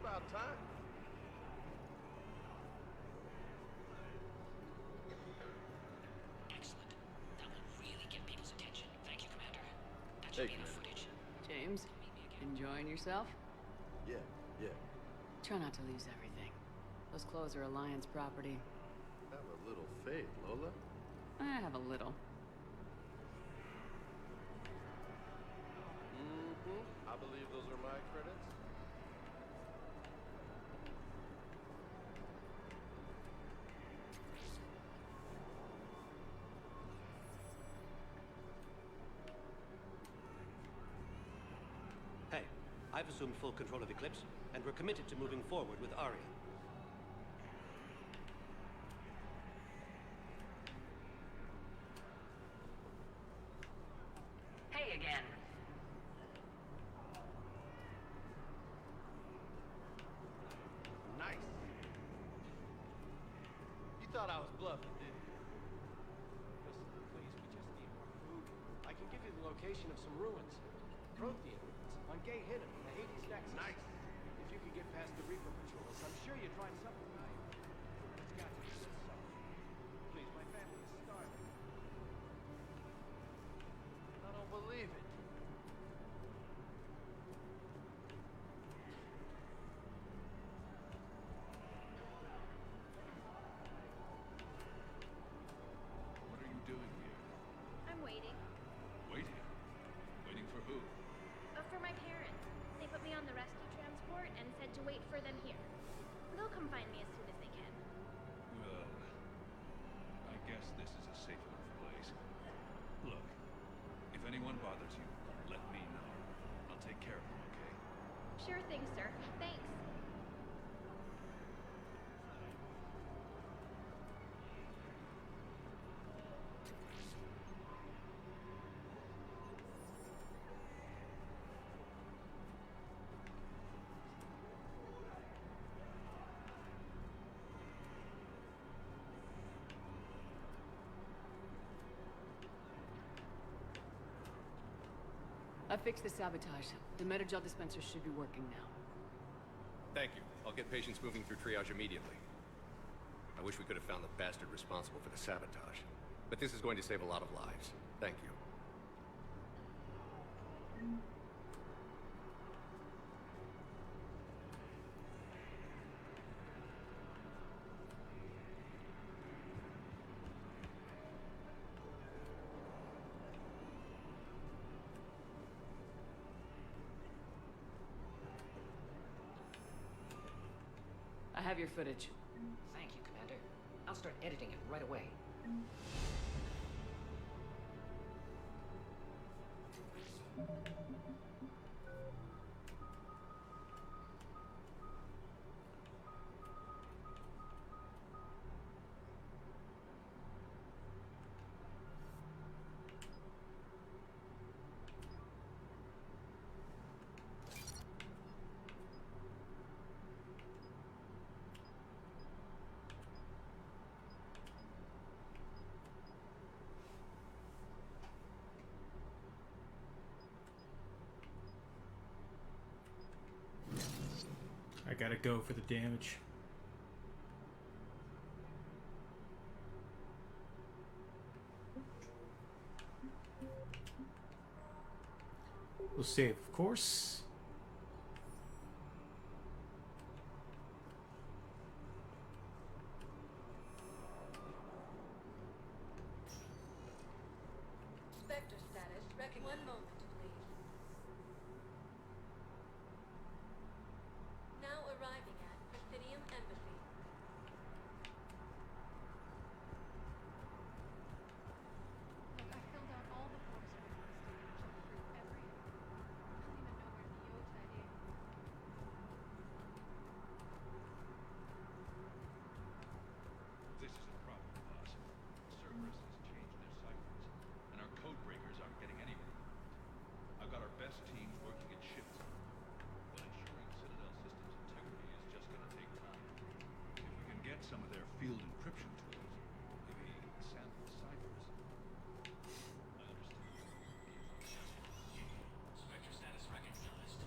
About time. Excellent. That will really get people's attention. Thank you, Commander. That Hey, should be enough Commander. footage. James, enjoying yourself? Yeah. Try not to lose everything. Those clothes are Alliance property. Have a little faith, Lola. I have a little. I believe those are my credits. Hey, I've assumed full control of Eclipse, and we're committed to moving forward with Aria. Hey again. Nice. You thought I was bluffing, didn't you? Listen, please, we just need more food. I can give you the location of some ruins. Prothean ruins on Gay Hinnom in the Hades Nexus. Nice. If you could get past the Reaper patrols, I'm sure you'd find something valuable. It's got to be good stuff. Please, my family is starving. I don't believe it. What are you doing here? I'm waiting. Waiting? Waiting for who? to wait for them here. They'll come find me as soon as they can. Well, I guess this is a safe enough place. Look, if anyone bothers you, let me know. I'll take care of them, okay? Sure thing, sir. Thanks. I fixed the sabotage. The Metagel dispenser should be working now. Thank you. I'll get patients moving through triage immediately. I wish we could have found the bastard responsible for the sabotage. But this is going to save a lot of lives. Thank you. I have your footage. Thank you, Commander. I'll start editing it right away. I gotta go for the damage. We'll save, of course. Spectre status. One moment, please. Now arriving at Presidium Embassy. Look, I filled out all the forms requested and checked through every... I don't even know where the Iota is. This is a problem, boss. Cerberus has changed their ciphers, and our code breakers aren't getting anywhere. I've got our best teams working in shifts, but ensuring Citadel systems integrity is just gonna take time. If we can get some of their field encryption tools, maybe sample ciphers. I understand. Spectre status recognized.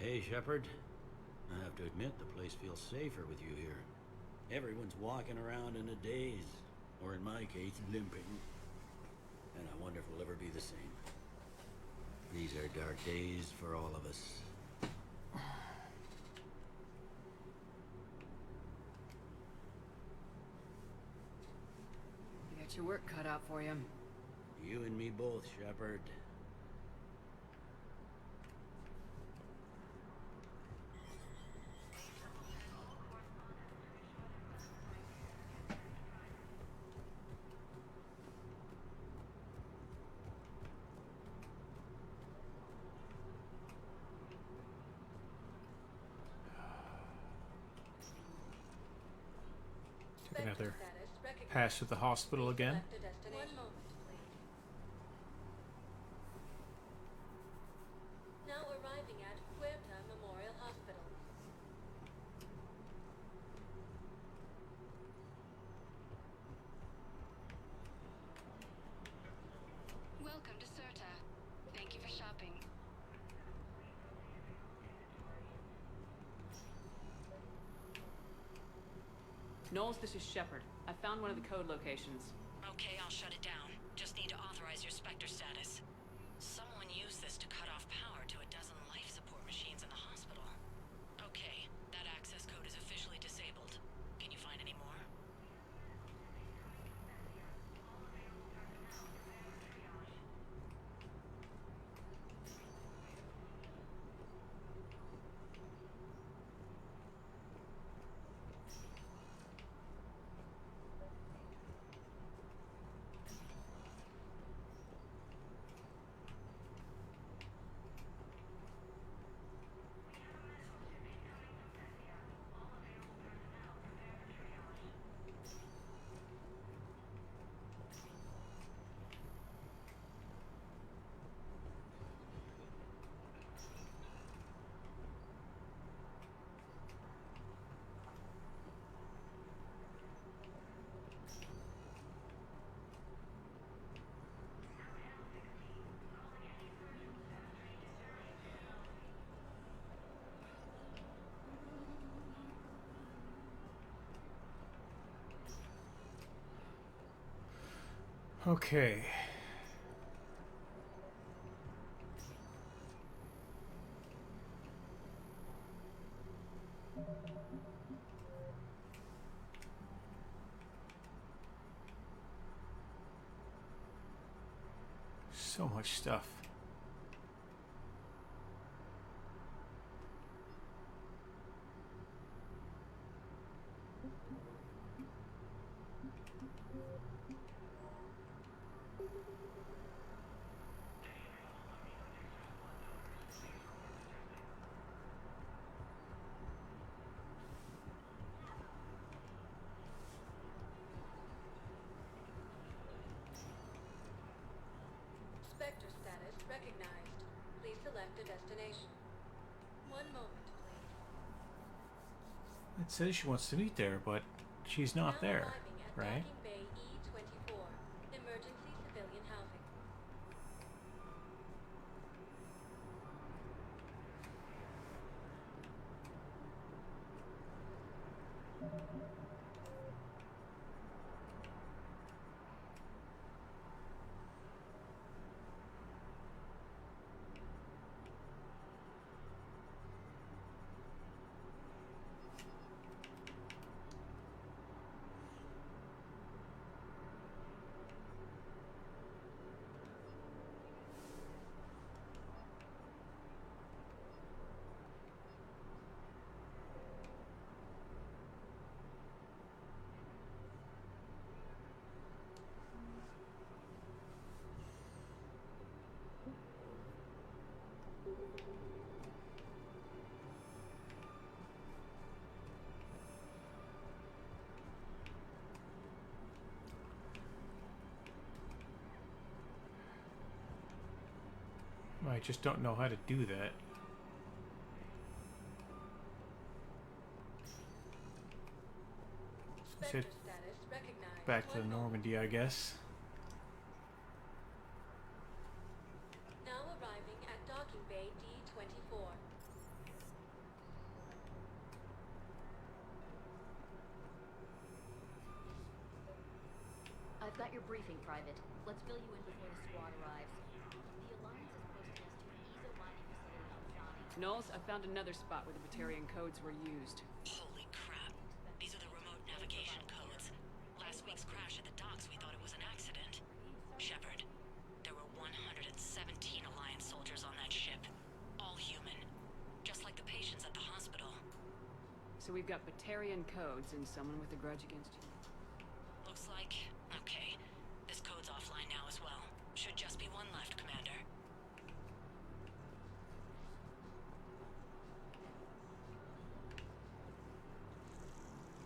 Hey, Shepard. I have to admit, the place feels safer with you here. Everyone's walking around in a daze, or in my case, limping. And I wonder if we'll ever be the same. These are dark days for all of us. You got your work cut out for you. You and me both, Shepard. Take another pass to the hospital again. One moment, please. Now arriving at Huerta Memorial Hospital. Welcome to Certa. Thank you for shopping. Knowles, this is Shepard. I found one of the code locations. Okay, I'll shut it down. Just need to authorize your Spectre status. Someone used this to cut off power to a dozen life support machines in the hospital. Okay, that access code is officially disabled. Can you find any more? Okay. So much stuff. Spectre status recognized. Please select a destination. One moment, please. It says she wants to meet there, but she's not there, right? Docking Bay E24. Emergency civilian housing. I just don't know how to do that. Spectre status recognized. Back to Normandy, I guess. Now arriving at Docking Bay D24. I've got your briefing, Private. Let's fill you in before the squad arrives. The Alliance is posting us to an ESO mining facility on Zani. Knowles, I found another spot where the Batarian codes were used. Holy crap. These are the remote navigation codes. Last week's crash at the docks, we thought it was an accident. Shepard, there were 117 Alliance soldiers on that ship. All human. Just like the patients at the hospital. So we've got Batarian codes and someone with a grudge against you. Looks like... Okay. This code's offline now as well. Should just be one left, Commander.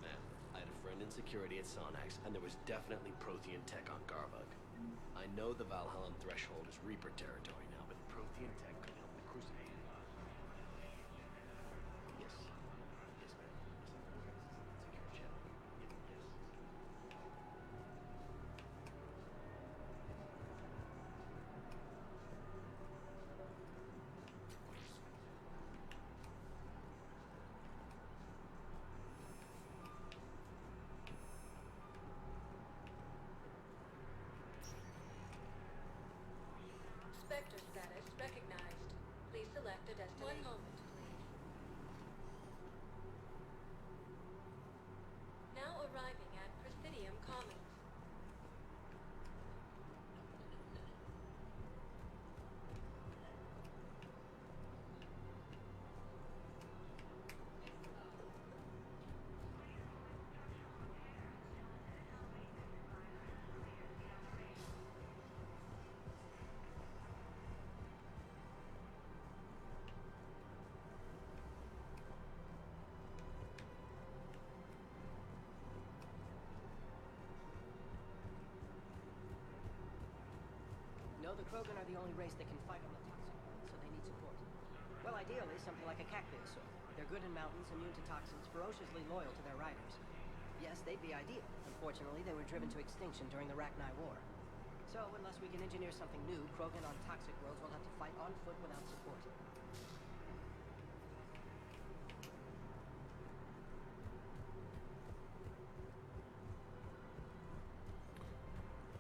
Man, I had a friend in security. security at Sonax, and there was definitely Prothean tech on Garvug. I know the Valhallan threshold is Reaper territory now, but Prothean tech could help the Crucible. Yes. Yes, ma'am. Secure channel. Yes. Spectre status recognized. Please select a destination. 1 moment, please. Now arriving at Presidium Commons. No, the Krogan are the only race that can fight on the toxin, so they need support. Well, ideally, something like a Cactuosaur. They're good in mountains, immune to toxins, ferociously loyal to their riders. Yes, they'd be ideal. Unfortunately, they were driven to extinction during the Rachni War. So, unless we can engineer something new, Krogan on toxic worlds will have to fight on foot without support.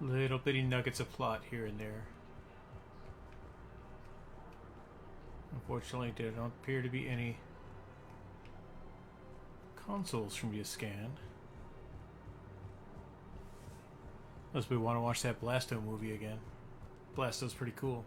Little bitty nuggets of plot here and there. Unfortunately, there don't appear to be any consoles for me to scan. Unless we want to watch that Blasto movie again. Blasto's pretty cool.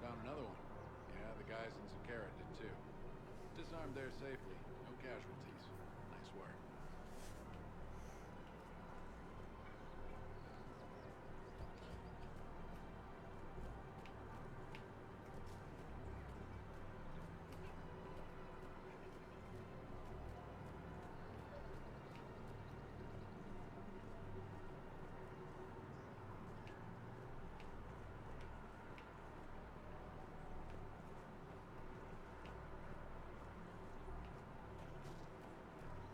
Found another one. Yeah, the guys in Zakara did too. Disarmed there safely. No casualties. Nice work.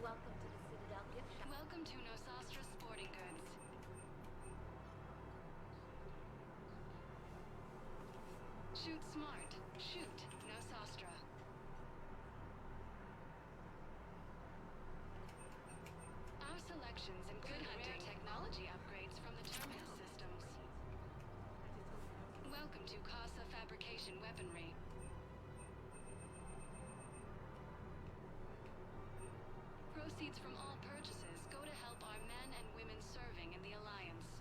Welcome to the Citadel gift shop. Welcome to Nosastra Sporting Goods. Shoot smart. Shoot Nosastra. Our selections include rare technology upgrades from the terminal systems. Welcome to Casa Fabrication Weaponry. Proceeds from all purchases go to help our men and women serving in the Alliance.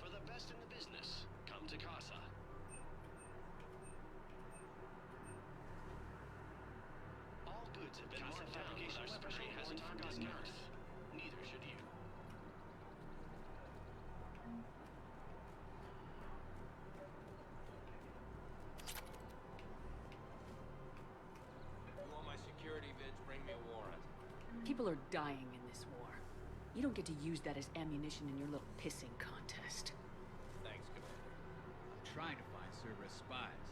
For the best in the business, come to Casa. All goods have been marked down, but our special hasn't forgotten Earth. Neither should you. You want my security vids? Bring me a warrant. People are dying in this war. You don't get to use that as ammunition in your little pissing contest. Thanks, Commander. I'm trying to find Cerberus spies.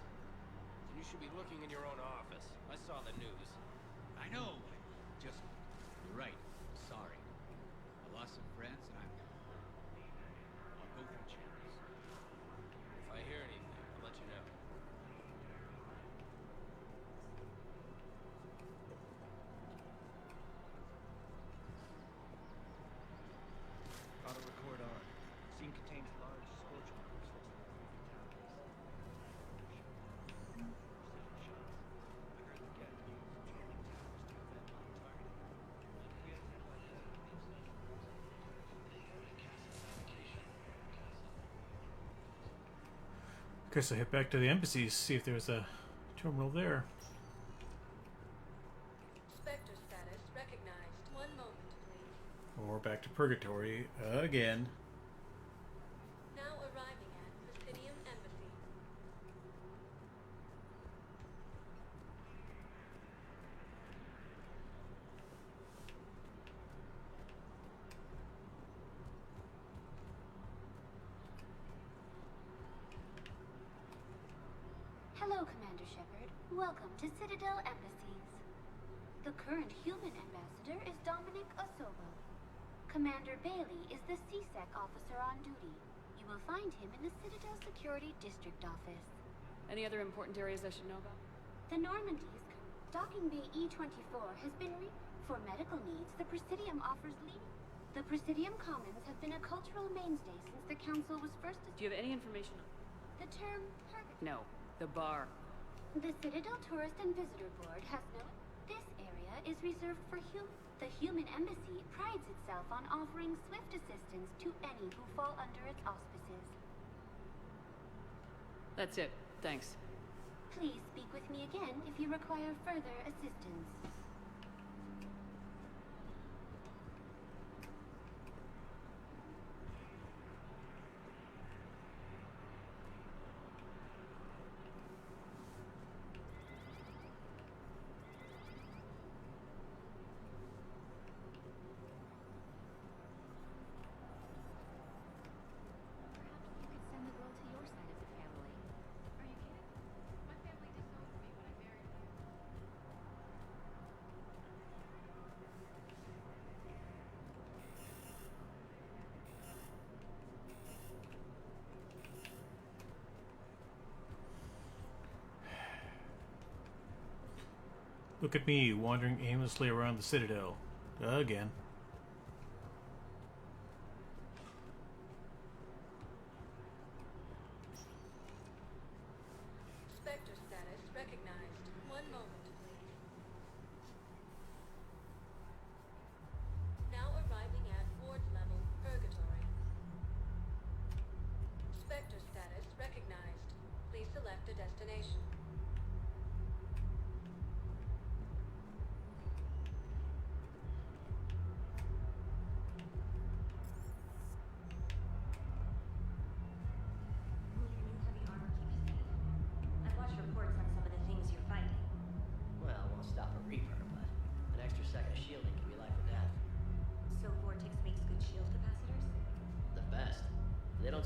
You should be looking in your own office. I saw the news. I know. Just, you're right. Sorry. I lost some friends and I'll go through channels. If I hear anything, I'll let you know. Auto record on. Scene contains large scorch marks. Guess I'll head back to the embassies, see if there's a terminal there. Spectre status we're back to Purgatory again. Now arriving at Presidium Embassy. Hello, Commander Shepard. Welcome to Citadel Embassies. The current human ambassador is Dominic Osobo. Commander Bailey is the CSEC officer on duty. You will find him in the Citadel Security District office. Any other important areas I should know about? The Normandy's docking bay E-24 has been for medical needs. The Presidium offers leave. The Presidium Commons have been a cultural mainstay since the Council was first. Do you have any information on The term No, the bar. The Citadel Tourist and Visitor Board has no. This area is reserved for human. The human embassy prides itself on offering swift assistance to any who fall under its auspices. That's it. Thanks. Please speak with me again if you require further assistance. Look at me, wandering aimlessly around the Citadel. Again. Spectre status recognized. One moment, please. Now arriving at ward level Purgatory. Spectre status recognized. Please select a destination.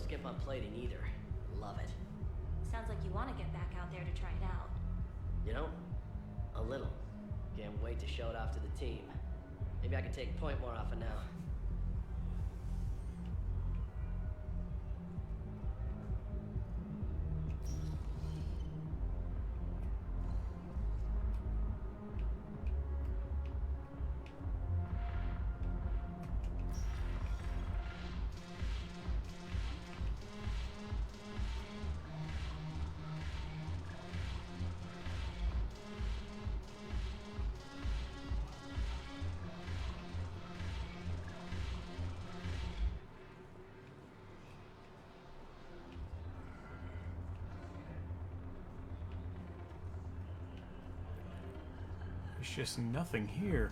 Skip on plating either. Love it. Sounds like you want to get back out there to try it out. You know? A little. Can't wait to show it off to the team. Maybe I can take point more often now. There's just nothing here.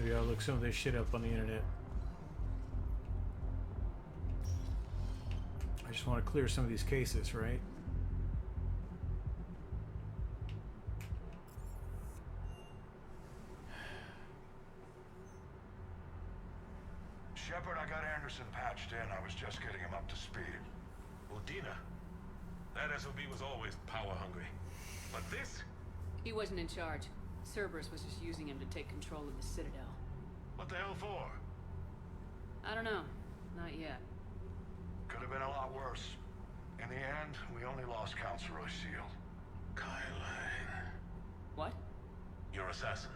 Maybe I'll look some of this shit up on the internet. I just want to clear some of these cases, right? Shepard, I got Anderson patched in. I was just getting him up to speed. Udina, that SOB was always power hungry. But this? He wasn't in charge. Cerberus was just using him to take control of the Citadel. What the hell for? I don't know. Not yet. Could have been a lot worse. In the end, we only lost Count Seal. Kylan. What? Your assassin.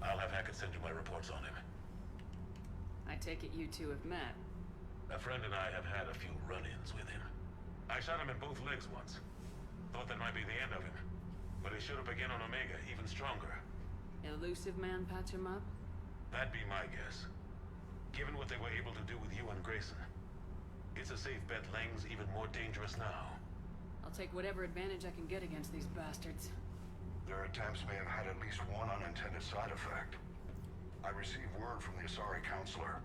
I'll have Hackett send you my reports on him. I take it you two have met. A friend and I have had a few run-ins with him. I shot him in both legs once. Thought that might be the end of him. But he showed up again on Omega, even stronger. Elusive man patch him up? That'd be my guess. Given what they were able to do with you and Grayson. It's a safe bet Lang's even more dangerous now. I'll take whatever advantage I can get against these bastards. Their attempts may have had at least one unintended side effect. I received word from the Asari counselor.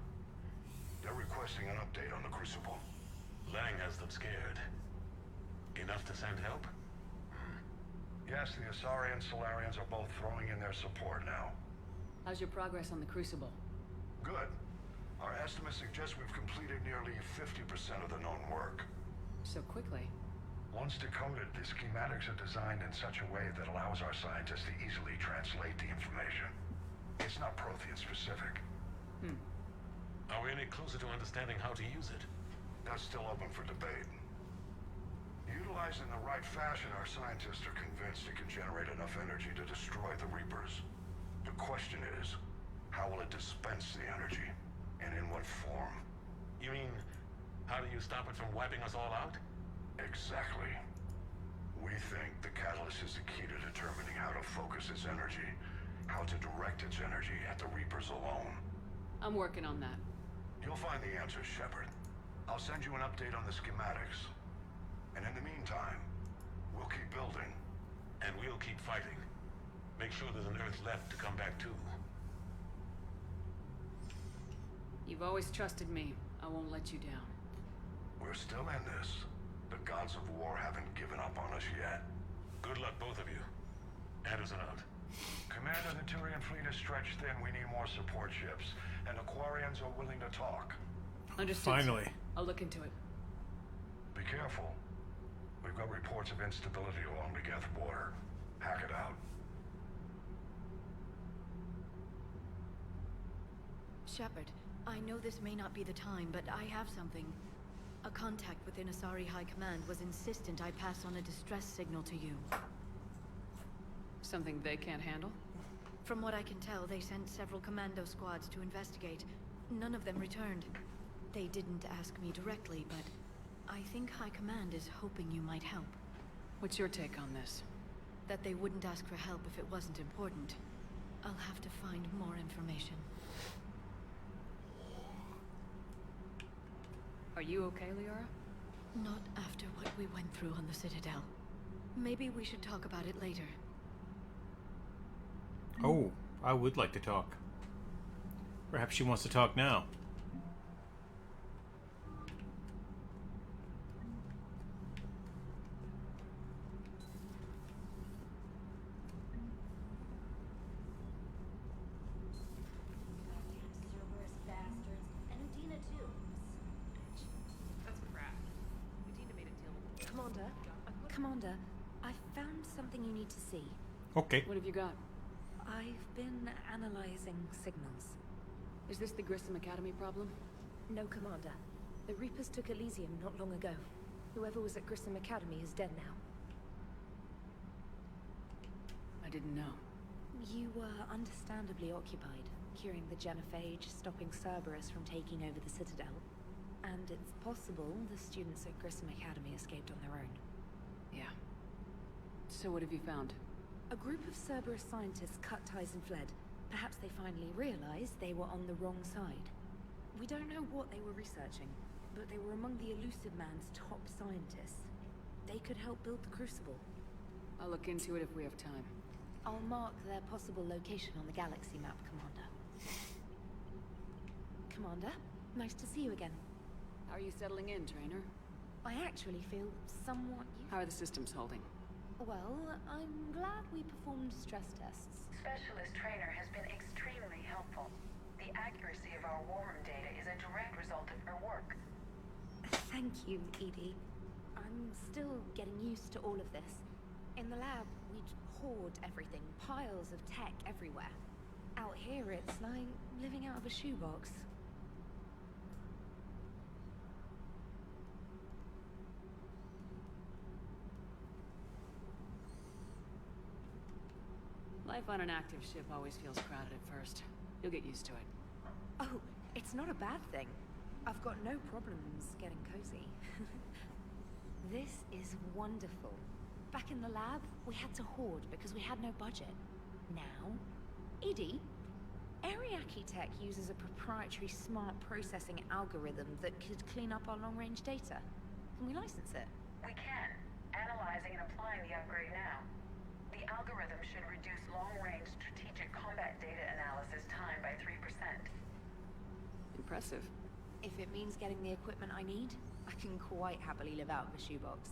They're requesting an update on the Crucible. Lang has them scared. Enough to send help? Yes, the Asari and Solarians are both throwing in their support now. How's your progress on the Crucible? Good. Our estimates suggest we've completed nearly 50% of the known work. So quickly? Once decoded, the schematics are designed in such a way that allows our scientists to easily translate the information. It's not Prothean specific. Are we any closer to understanding how to use it? That's still open for debate. Utilized in the right fashion, our scientists are convinced it can generate enough energy to destroy the Reapers. The question is, how will it dispense the energy? And in what form? You mean, how do you stop it from wiping us all out? Exactly. We think the catalyst is the key to determining how to focus its energy, how to direct its energy at the Reapers alone. I'm working on that. You'll find the answers, Shepard. I'll send you an update on the schematics. And in the meantime, we'll keep building. And we'll keep fighting. Make sure there's an Earth left to come back to. You've always trusted me. I won't let you down. We're still in this. The gods of war haven't given up on us yet. Good luck, both of you. Anderson out. Commander, the Turian fleet is stretched thin. We need more support ships. And Aquarians are willing to talk. Understood. Finally. I'll look into it. Be careful. We've got reports of instability along the Geth border. Hack it out. Shepard, I know this may not be the time, but I have something. A contact within Asari High Command was insistent I pass on a distress signal to you. Something they can't handle? From what I can tell, they sent several commando squads to investigate. None of them returned. They didn't ask me directly, but I think High Command is hoping you might help. What's your take on this? That they wouldn't ask for help if it wasn't important. I'll have to find more information. Are you okay, Liara? Not after what we went through on the Citadel. Maybe we should talk about it later. Oh, I would like to talk. Perhaps she wants to talk now. Commander, I found something you need to see. Okay. What have you got? I've been analyzing signals. Is this the Grissom Academy problem? No, Commander. The Reapers took Elysium not long ago. Whoever was at Grissom Academy is dead now. I didn't know. You were understandably occupied, curing the genophage, stopping Cerberus from taking over the Citadel. And it's possible the students at Grissom Academy escaped on their own. Yeah. So what have you found? A group of Cerberus scientists cut ties and fled. Perhaps they finally realized they were on the wrong side. We don't know what they were researching, but they were among the Elusive Man's top scientists. They could help build the Crucible. I'll look into it if we have time. I'll mark their possible location on the galaxy map, Commander. Commander, nice to see you again. How are you settling in, Trainer? I actually feel somewhat used. How are the systems holding? Well, I'm glad we performed stress tests. Specialist Trainer has been extremely helpful. The accuracy of our war room data is a direct result of her work. Thank you, Edie. I'm still getting used to all of this. In the lab, we'd hoard everything, piles of tech everywhere. Out here, it's like living out of a shoebox. Life on an active ship always feels crowded at first. You'll get used to it. Oh, it's not a bad thing. I've got no problems getting cozy. This is wonderful. Back in the lab, we had to hoard because we had no budget. Now, Edie, Ariake Tech uses a proprietary smart processing algorithm that could clean up our long-range data. Can we license it? We can. Analyzing and applying the upgrade now. The algorithm should reduce long-range strategic combat data analysis time by 3%. Impressive. If it means getting the equipment I need, I can quite happily live out of a shoebox.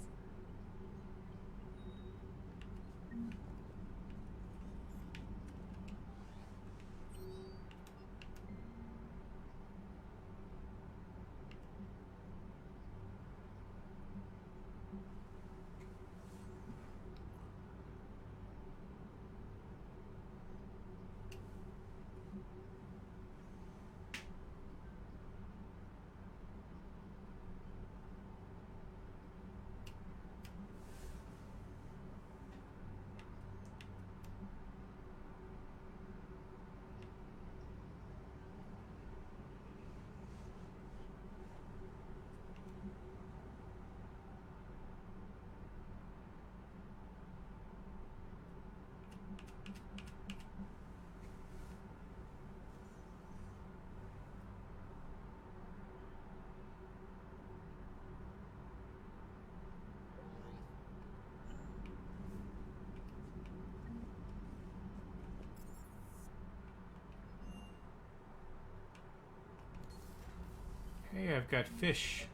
Hey, I've got fish.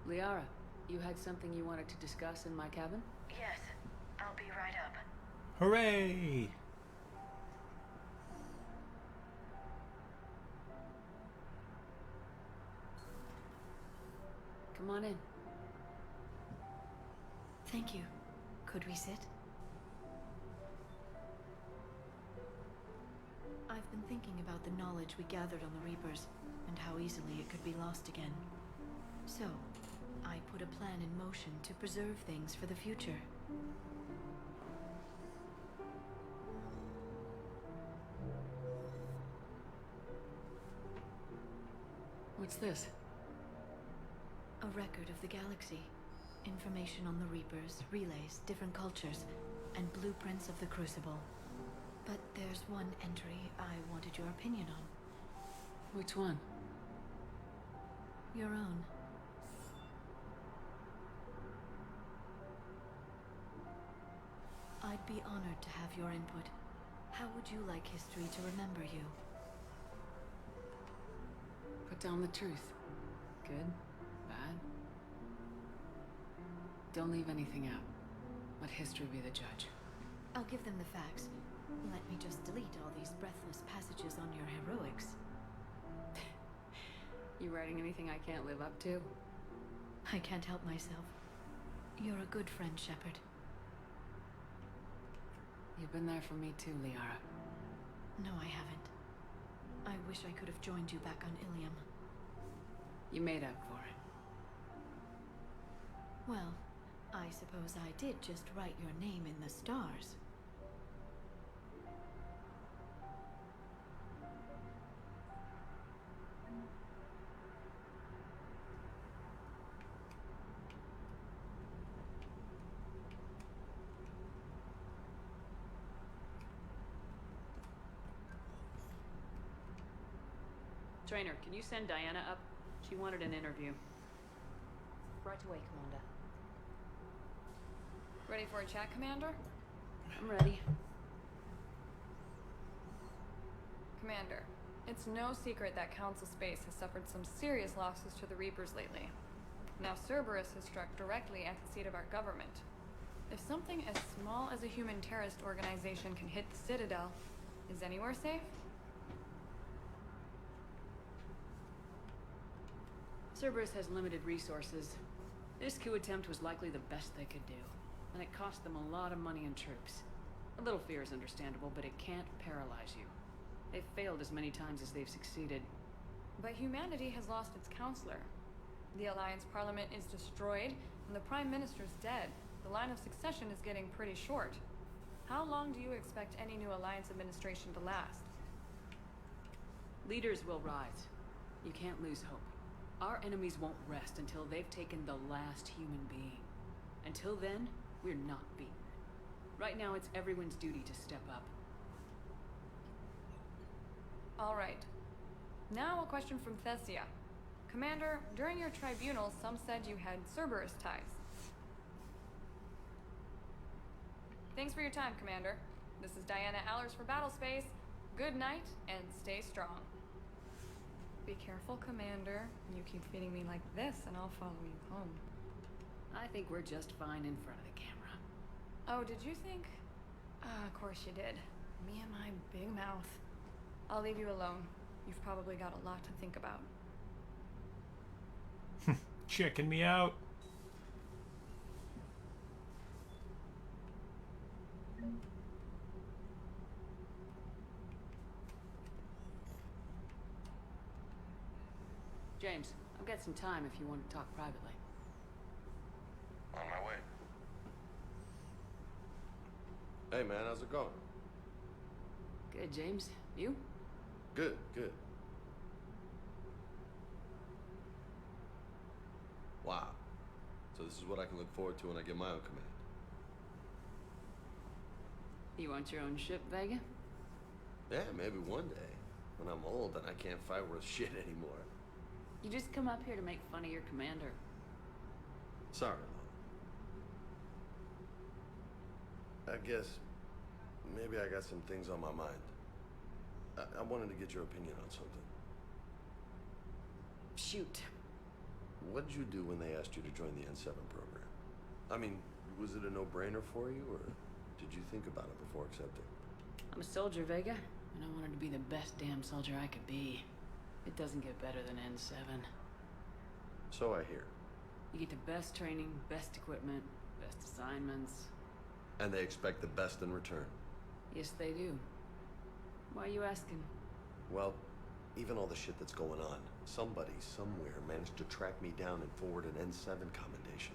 Liara, you had something you wanted to discuss in my cabin? Yes, I'll be right up. Hooray! Come on in. Thank you. Could we sit? I've been thinking about the knowledge we gathered on the Reapers, and how easily it could be lost again. So, I put a plan in motion to preserve things for the future. What's this? A record of the galaxy. Information on the Reapers, relays, different cultures, and blueprints of the Crucible. But there's one entry I wanted your opinion on. Which one? Your own. I'd be honored to have your input. How would you like history to remember you? Put down the truth. Good? Bad? Don't leave anything out. Let history be the judge. I'll give them the facts. Let me just delete all these breathless passages on your heroics. You writing anything I can't live up to? I can't help myself. You're a good friend, Shepard. You've been there for me too, Liara. No, I haven't. I wish I could have joined you back on Ilium. You made up for it. Well, I suppose I did just write your name in the stars. Trainer, can you send Diana up? She wanted an interview. Right away, Commander. Ready for a chat, Commander? I'm ready. Commander, it's no secret that Council Space has suffered some serious losses to the Reapers lately. Now Cerberus has struck directly at the seat of our government. If something as small as a human terrorist organization can hit the Citadel, is anywhere safe? Cerberus has limited resources. This coup attempt was likely the best they could do, and it cost them a lot of money and troops. A little fear is understandable, but it can't paralyze you. They've failed as many times as they've succeeded. But humanity has lost its counselor. The Alliance Parliament is destroyed, and the Prime Minister's dead. The line of succession is getting pretty short. How long do you expect any new Alliance administration to last? Leaders will rise. You can't lose hope. Our enemies won't rest until they've taken the last human being. Until then, we're not beaten. Right now, it's everyone's duty to step up. All right. Now a question from Thessia. Commander, during your tribunal, some said you had Cerberus ties. Thanks for your time, Commander. This is Diana Allers for Battlespace. Good night, and stay strong. Be careful, Commander. You keep feeding me like this, and I'll follow you home. I think we're just fine in front of the camera. Oh, did you think? Of course you did. Me and my big mouth. I'll leave you alone. You've probably got a lot to think about. Checking me out. James, I've got some time if you want to talk privately. On my way. Hey man, how's it going? Good, James. You? Good, good. Wow. So this is what I can look forward to when I get my own command. You want your own ship, Vega? Yeah, maybe one day. When I'm old and I can't fight worth shit anymore. You just come up here to make fun of your commander. Sorry, Lola. I guess maybe I got some things on my mind. I wanted to get your opinion on something. Shoot. What did you do when they asked you to join the N7 program? I mean, was it a no-brainer for you, or did you think about it before accepting? I'm a soldier, Vega, and I wanted to be the best damn soldier I could be. It doesn't get better than N7. So I hear. You get the best training, best equipment, best assignments. And they expect the best in return. Yes, they do. Why are you asking? Well, even all the shit that's going on, somebody somewhere managed to track me down and forward an N7 commendation.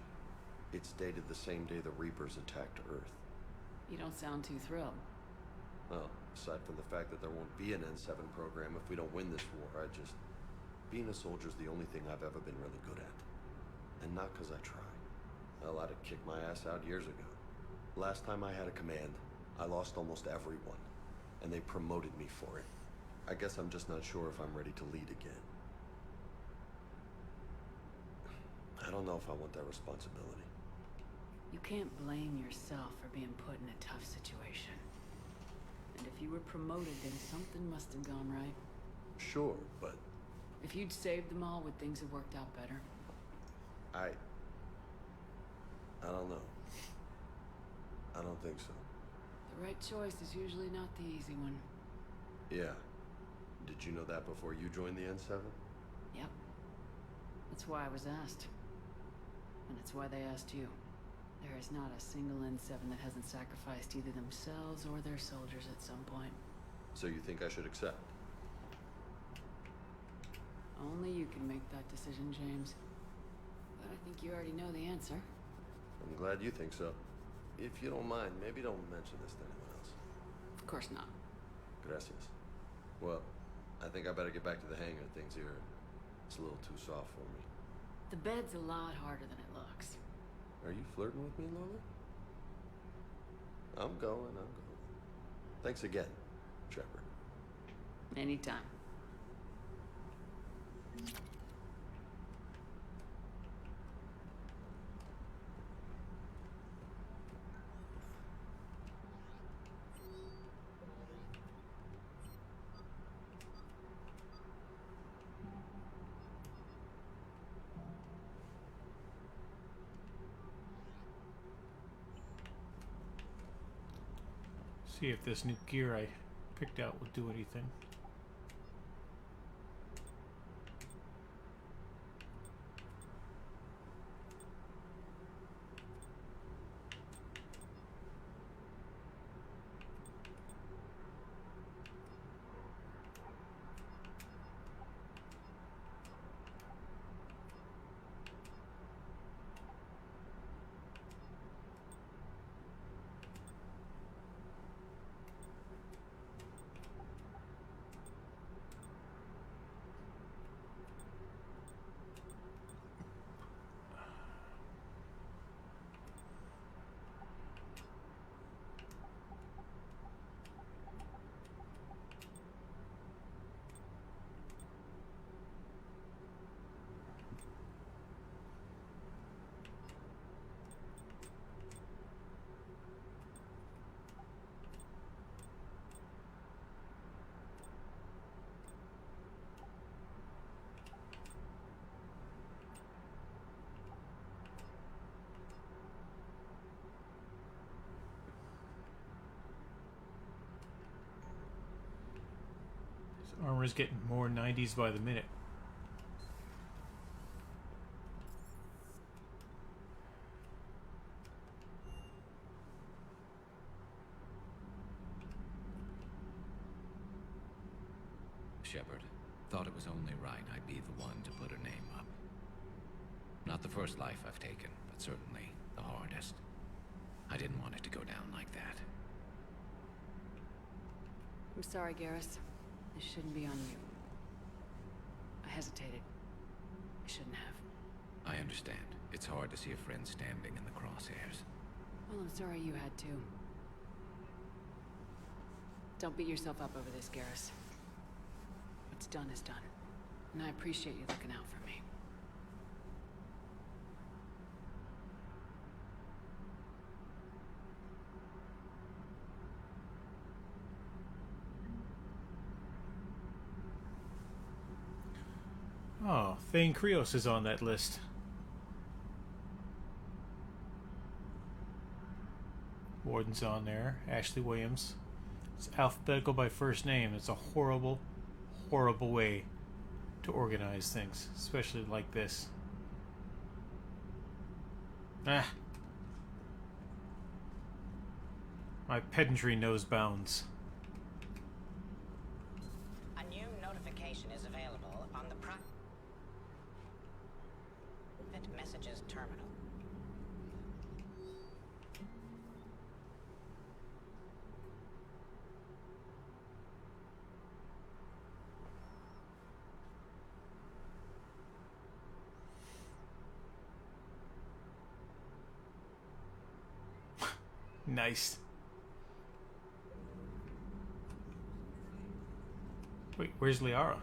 It's dated the same day the Reapers attacked Earth. You don't sound too thrilled. Well, aside from the fact that there won't be an N7 program if we don't win this war, being a soldier's the only thing I've ever been really good at. And not because I try. Hell, I'd have kicked my ass out years ago. Last time I had a command, I lost almost everyone. And they promoted me for it. I guess I'm just not sure if I'm ready to lead again. I don't know if I want that responsibility. You can't blame yourself for being put in a tough situation. And if you were promoted, then something must have gone right. Sure, but... If you'd saved them all, would things have worked out better? I don't know. I don't think so. The right choice is usually not the easy one. Yeah. Did you know that before you joined the N7? Yep. That's why I was asked. And it's why they asked you. There is not a single N7 that hasn't sacrificed either themselves or their soldiers at some point. So you think I should accept? Only you can make that decision, James. But I think you already know the answer. I'm glad you think so. If you don't mind, maybe don't mention this to anyone else. Of course not. Gracias. Well, I think I better get back to the hang of things here. It's a little too soft for me. The bed's a lot harder than it looks. Are you flirting with me, Lola? I'm going. Thanks again, Shepard. Anytime. See if this new gear I picked out would do anything. Armor's getting more 90s by the minute. Shepard, thought it was only right I'd be the one to put her name up. Not the first life I've taken, but certainly the hardest. I didn't want it to go down like that. I'm sorry, Garrus. This shouldn't be on you. I hesitated. I shouldn't have. I understand. It's hard to see a friend standing in the crosshairs. Well, I'm sorry you had to. Don't beat yourself up over this, Garrus. What's done is done. And I appreciate you looking out for me. Oh, Thane Krios is on that list. Warden's on there. Ashley Williams. It's alphabetical by first name. It's a horrible, horrible way to organize things, especially like this. Ah. My pedantry knows bounds. A new notification is available on the private messages terminal. Nice. Wait, where's Liara?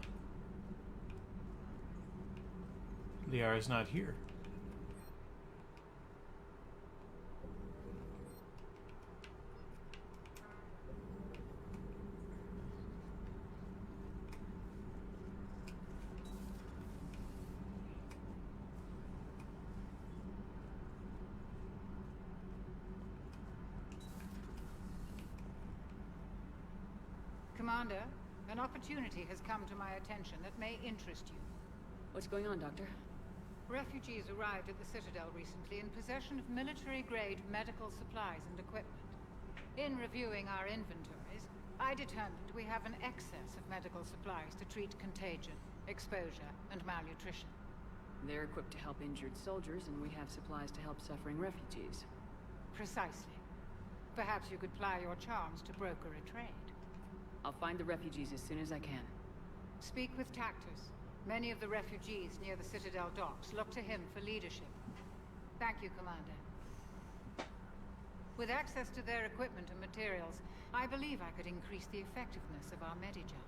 Liara's not here. Commander, an opportunity has come to my attention that may interest you. What's going on, Doctor? Refugees arrived at the Citadel recently in possession of military-grade medical supplies and equipment. In reviewing our inventories, I determined we have an excess of medical supplies to treat contagion, exposure, and malnutrition. They're equipped to help injured soldiers, and we have supplies to help suffering refugees. Precisely. Perhaps you could ply your charms to broker a trade. I'll find the refugees as soon as I can. Speak with Tactus. Many of the refugees near the Citadel docks look to him for leadership. Thank you, Commander. With access to their equipment and materials, I believe I could increase the effectiveness of our Medigel.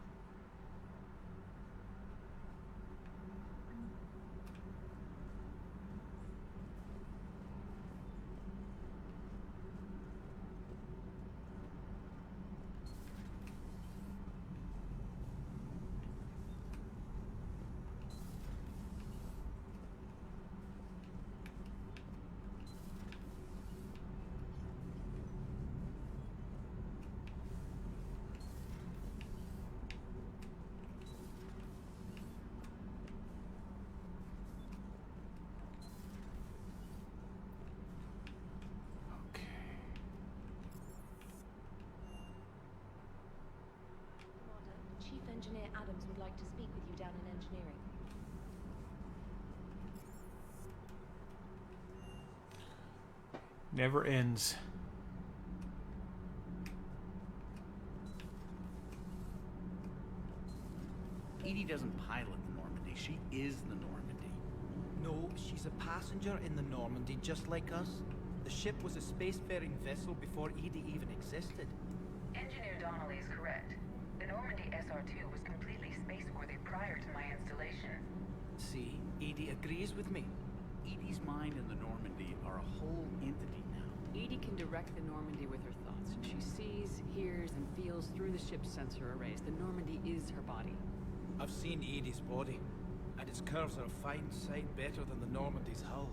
Chief Engineer Adams would like to speak with you down in engineering. Never ends. Edie doesn't pilot the Normandy, she is the Normandy. No, she's a passenger in the Normandy, just like us. The ship was a spacefaring vessel before Edie even existed. Engineer Donnelly is correct. The Normandy SR-2 was completely spaceworthy prior to my installation. See, Edie agrees with me. Edie's mind and the Normandy are a whole entity now. Edie can direct the Normandy with her thoughts. She sees, hears, and feels through the ship's sensor arrays. The Normandy is her body. I've seen Edie's body, and its curves are a fine sight better than the Normandy's hull.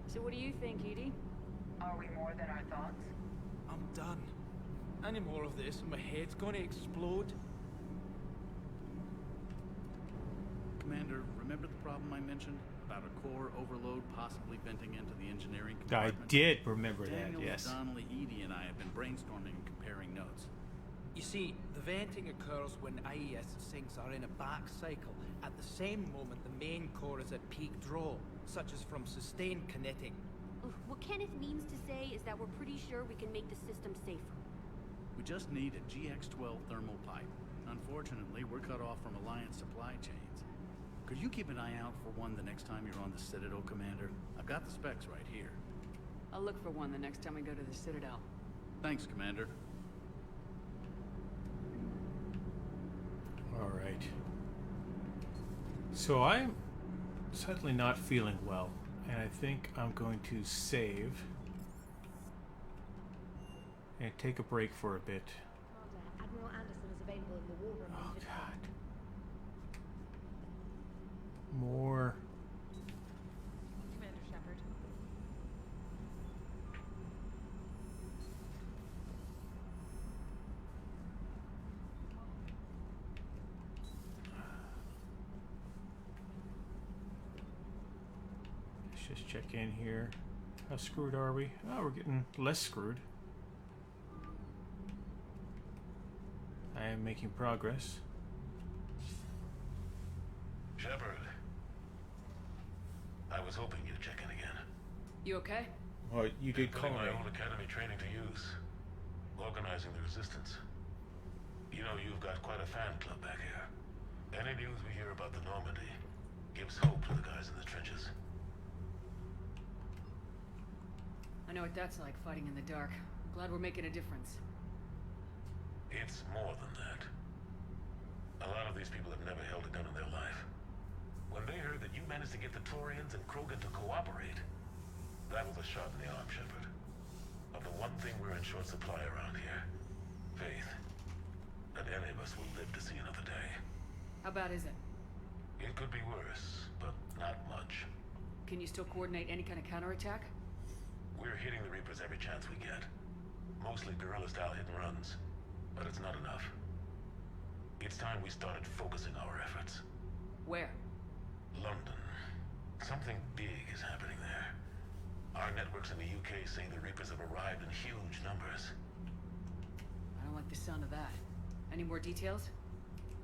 So what do you think, Edie? Are we more than our thoughts? I'm done. Any more of this and my head's gonna explode. Commander, remember the problem I mentioned? About a core overload possibly venting into the engineering I compartment? did remember Daniels, that, yes. Donnelly, Edie, and I have been brainstorming and comparing notes. You see, the venting occurs when IES sinks are in a back cycle. At the same moment, the main core is at peak draw, such as from sustained kinetic. What Kenneth means to say is that we're pretty sure we can make the system safer. We just need a GX-12 thermal pipe. Unfortunately, we're cut off from Alliance supply chains. Could you keep an eye out for one the next time you're on the Citadel, Commander? I've got the specs right here. I'll look for one the next time we go to the Citadel. Thanks, Commander. Alright. So I'm suddenly not feeling well, and I think I'm going to save and take a break for a bit. Admiral Anderson is available in the war room. Oh god. More. Commander Shepard. Let's just check in here. How screwed are we? Oh, we're getting less screwed. I am making progress. Shepard. I was hoping you'd check in again. You okay? Well, you did Been call putting me. my old academy training to use. Organizing the resistance. You know, you've got quite a fan club back here. Any news we hear about the Normandy gives hope to the guys in the trenches. I know what that's like, fighting in the dark. I'm glad we're making a difference. It's more than that. A lot of these people have never held a gun in their life. When they heard that you managed to get the Torians and Krogan to cooperate, that was a shot in the arm, Shepard. Of the one thing we're in short supply around here, faith. That any of us will live to see another day. How bad is it? It could be worse, but not much. Can you still coordinate any kind of counterattack? We're hitting the Reapers every chance we get. Mostly guerrilla-style hit-and-runs, but it's not enough. It's time we started focusing our efforts. Where? London. Something big is happening there. Our networks in the UK say the Reapers have arrived in huge numbers. I don't like the sound of that. Any more details?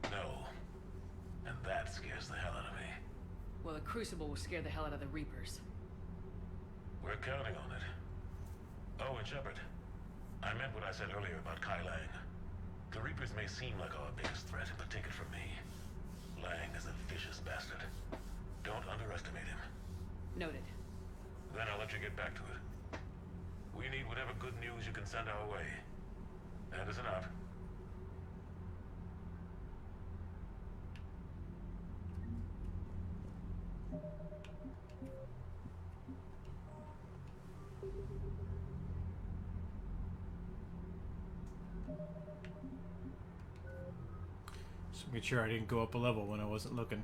No. And that scares the hell out of me. Well, the Crucible will scare the hell out of the Reapers. We're counting on it. Oh, and Shepard, I meant what I said earlier about Kai Lang. The Reapers may seem like our biggest threat, but take it from me. Lang is a vicious bastard. Don't underestimate him. Noted. Then I'll let you get back to it. We need whatever good news you can send our way. Anderson out. Just make sure I didn't go up a level when I wasn't looking.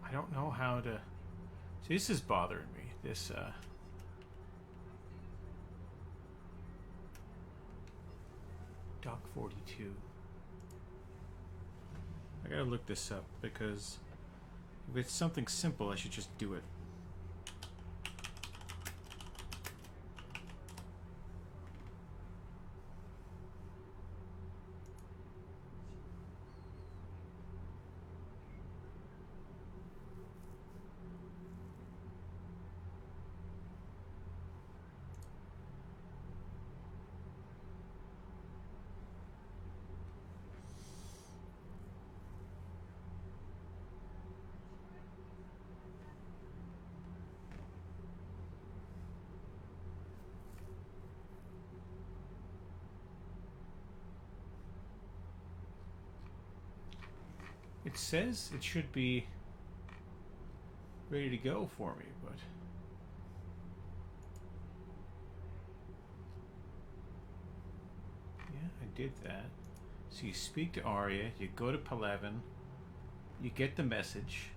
I don't know how to... See, this is bothering me. This, Dock 42. I gotta look this up, because if it's something simple, I should just do it. It says it should be ready to go for me, but yeah, I did that. So you speak to Arya, you go to Palaven, you get the message.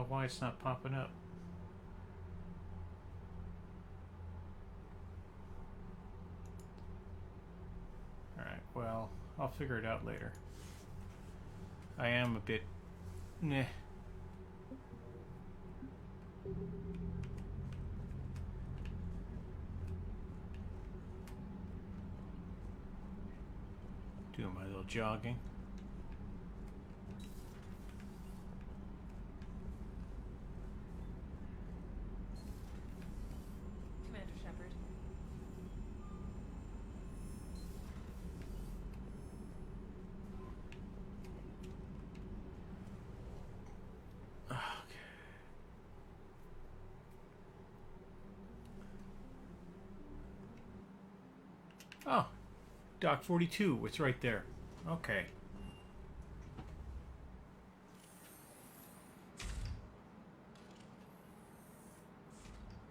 tell why it's not popping up. Alright, well, I'll figure it out later. I am a bit... Nah. Doing my little jogging. Commander Shepard. Oh, Dock 42, it's right there. Okay.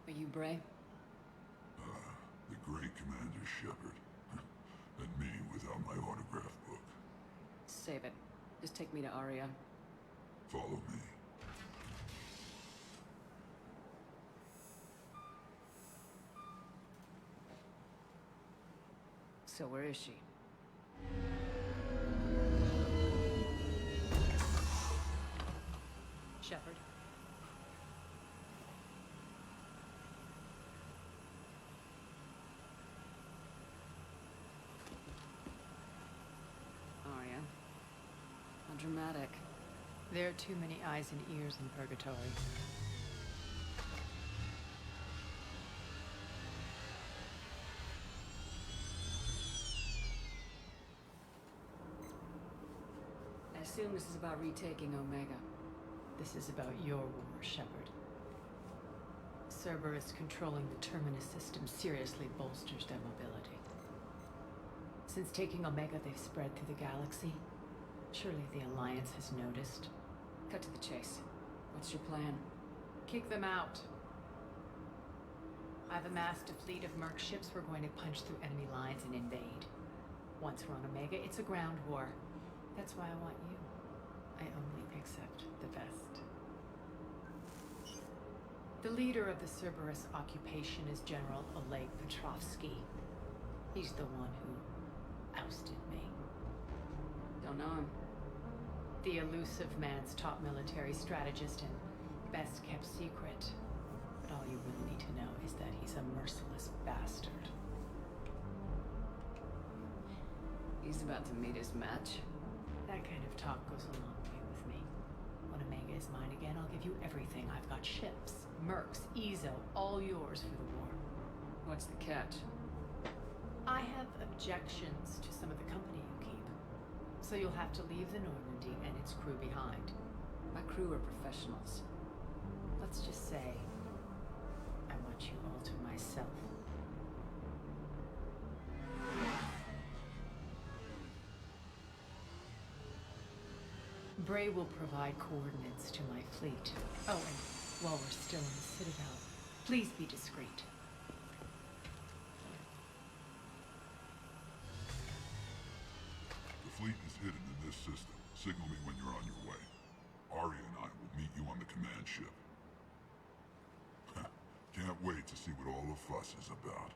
Are you Bray? The great Commander Shepard. And me without my autograph book. Save it. Just take me to Aria. Follow me. So where is she? Shepard. Aria. How dramatic. There are too many eyes and ears in Purgatory. I assume this is about retaking Omega. This is about your war, Shepard. Cerberus controlling the Terminus system seriously bolsters their mobility. Since taking Omega, they've spread through the galaxy. Surely the Alliance has noticed. Cut to the chase. What's your plan? Kick them out. I've amassed a fleet of merc ships. We're going to punch through enemy lines and invade. Once we're on Omega, it's a ground war. That's why I want you. I only accept the best. The leader of the Cerberus occupation is General Oleg Petrovsky. He's the one who ousted me. Don't know him. The elusive man's top military strategist and best kept secret. But all you really need to know is that he's a merciless bastard. He's about to meet his match. That kind of talk goes a long way with me. When Omega is mine again, I'll give you everything. I've got ships, mercs, Ezo, all yours for the war. What's the catch? I have objections to some of the company you keep. So you'll have to leave the Normandy and its crew behind. My crew are professionals. Let's just say, I want you all to myself. Bray will provide coordinates to my fleet. Oh, and while we're still in the Citadel, please be discreet. The fleet is hidden in this system. Signal me when you're on your way. Aria and I will meet you on the command ship. Can't wait to see what all the fuss is about.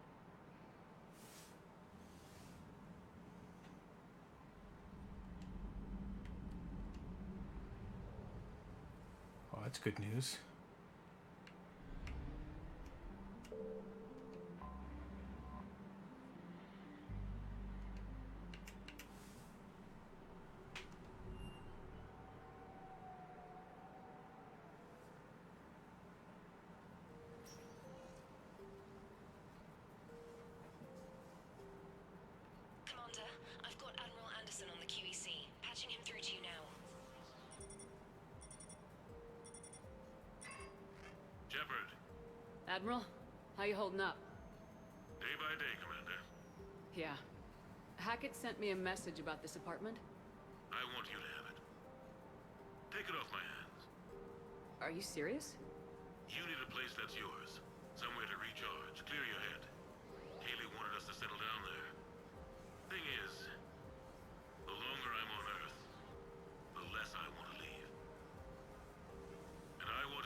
Oh, that's good news. Commander, I've got Admiral Anderson on the QEC. Patching him through to you now. Shepard. Admiral, how you holding up? Day by day, Commander. Yeah. Hackett sent me a message about this apartment. I want you to have it. Take it off my hands. Are you serious? You need a place that's yours. Somewhere to recharge, clear your head. Haley wanted us to settle down there. Thing is, the longer I'm on Earth, the less I want to leave. And I want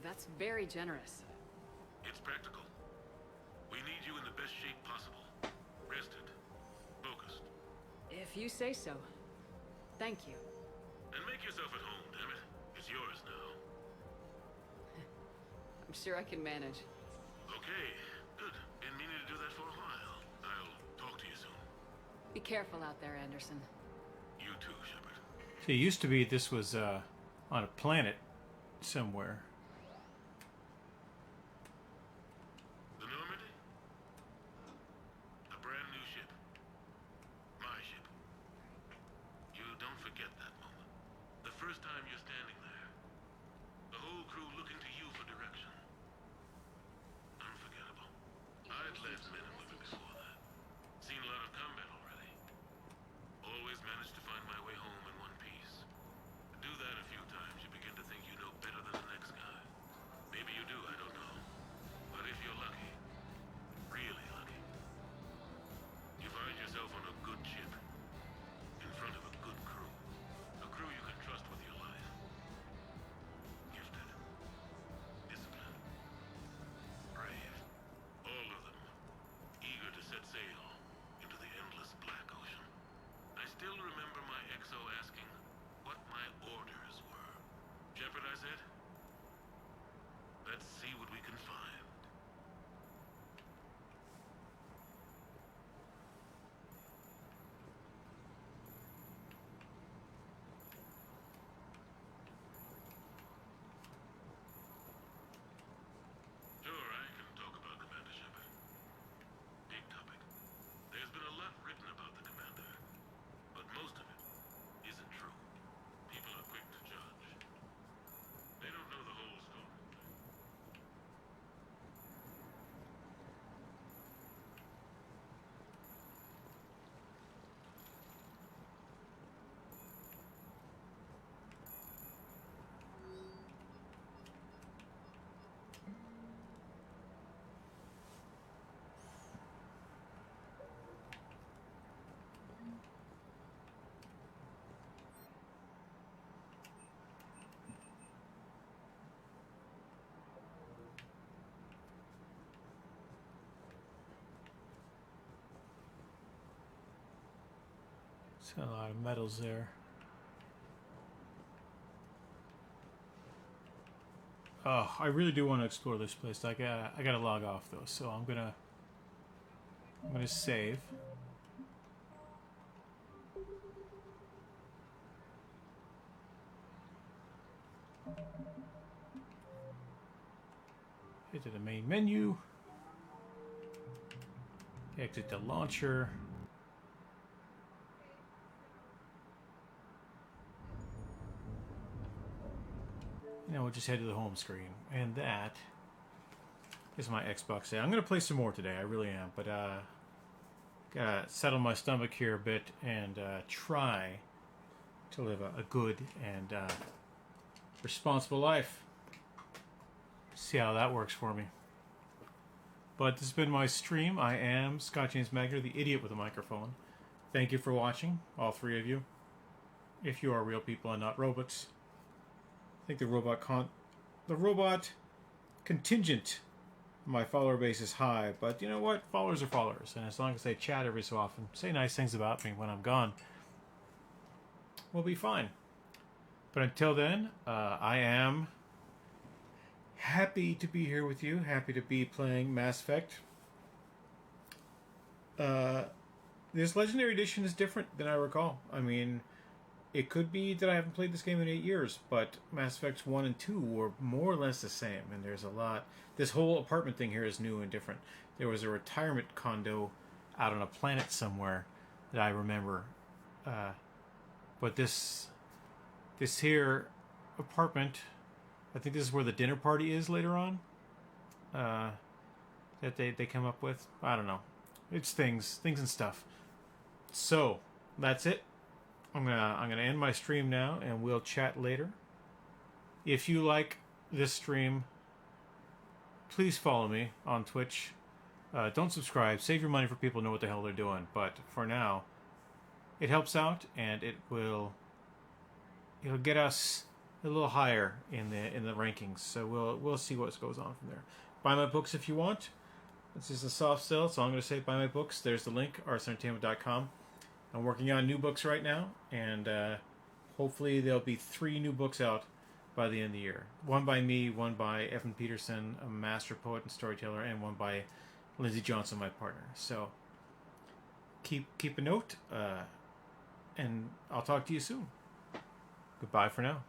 that's very generous. It's practical. We need you in the best shape possible. Rested. Focused. If you say so. Thank you. And make yourself at home, damn it. It's yours now. I'm sure I can manage. Okay, good. Been meaning to do that for a while. I'll talk to you soon. Be careful out there, Anderson. You too, Shepard. See, it used to be this was on a planet somewhere. The Normandy? A brand new ship. My ship. You don't forget that moment. The first time you're standing there. The whole crew looking to you for direction. Unforgettable. I'd led men and women before that. Seen a lot of combat already. Always managed to find my way home in one piece. Do that a few times, you begin to think you know better than the next guy. Maybe you do, I don't know. But if you're lucky, really lucky, you find yourself on a good ship, in front of a good crew. A crew you can trust with your life. Gifted. Disciplined. Brave. All of them. Eager to set sail into the endless black ocean. I still remember my XO asking what my orders were. Shepard, I said, let's see what we can find. Sure, I can talk about Commander Shepard. Big topic. There's been a lot written about the Commander, but most of it isn't true. People are quick to judge. They don't know the whole story. It's got a lot of metals there. Oh, I really do want to explore this place. I gotta log off though, so I'm gonna save. Head to the main menu. Exit the launcher. Now we'll just head to the home screen, and that is my Xbox save. I'm gonna play some more today, I really am, but gotta settle my stomach here a bit and try to live a good and responsible life. See how that works for me. But this has been my stream. I am Scott James Magner, the idiot with a microphone. Thank you for watching, all three of you. If you are real people and not robots. I think the robot contingent in my follower base is high, but you know what? Followers are followers, and as long as they chat every so often, say nice things about me when I'm gone, we'll be fine. But until then, I am happy to be here with you, happy to be playing Mass Effect. This Legendary Edition is different than I recall. I mean, it could be that I haven't played this game in 8 years, but Mass Effects 1 and 2 were more or less the same, and there's a lot. This whole apartment thing here is new and different. There was a retirement condo out on a planet somewhere that I remember. But this here apartment, I think this is where the dinner party is later on. That they come up with. I don't know. It's things and stuff. So, that's it. I'm gonna end my stream now, and we'll chat later. If you like this stream, please follow me on Twitch. Don't subscribe. Save your money for people who know what the hell they're doing. But for now, it helps out, and it'll get us a little higher in the rankings. So we'll see what goes on from there. Buy my books if you want. This is a soft sell, so I'm going to say buy my books. There's the link, arsenentertainment.com. I'm working on new books right now, and hopefully there'll be 3 new books out by the end of the year. One by me, one by Evan Peterson, a master poet and storyteller, and one by Lindsay Johnson, my partner. So keep a note, and I'll talk to you soon. Goodbye for now.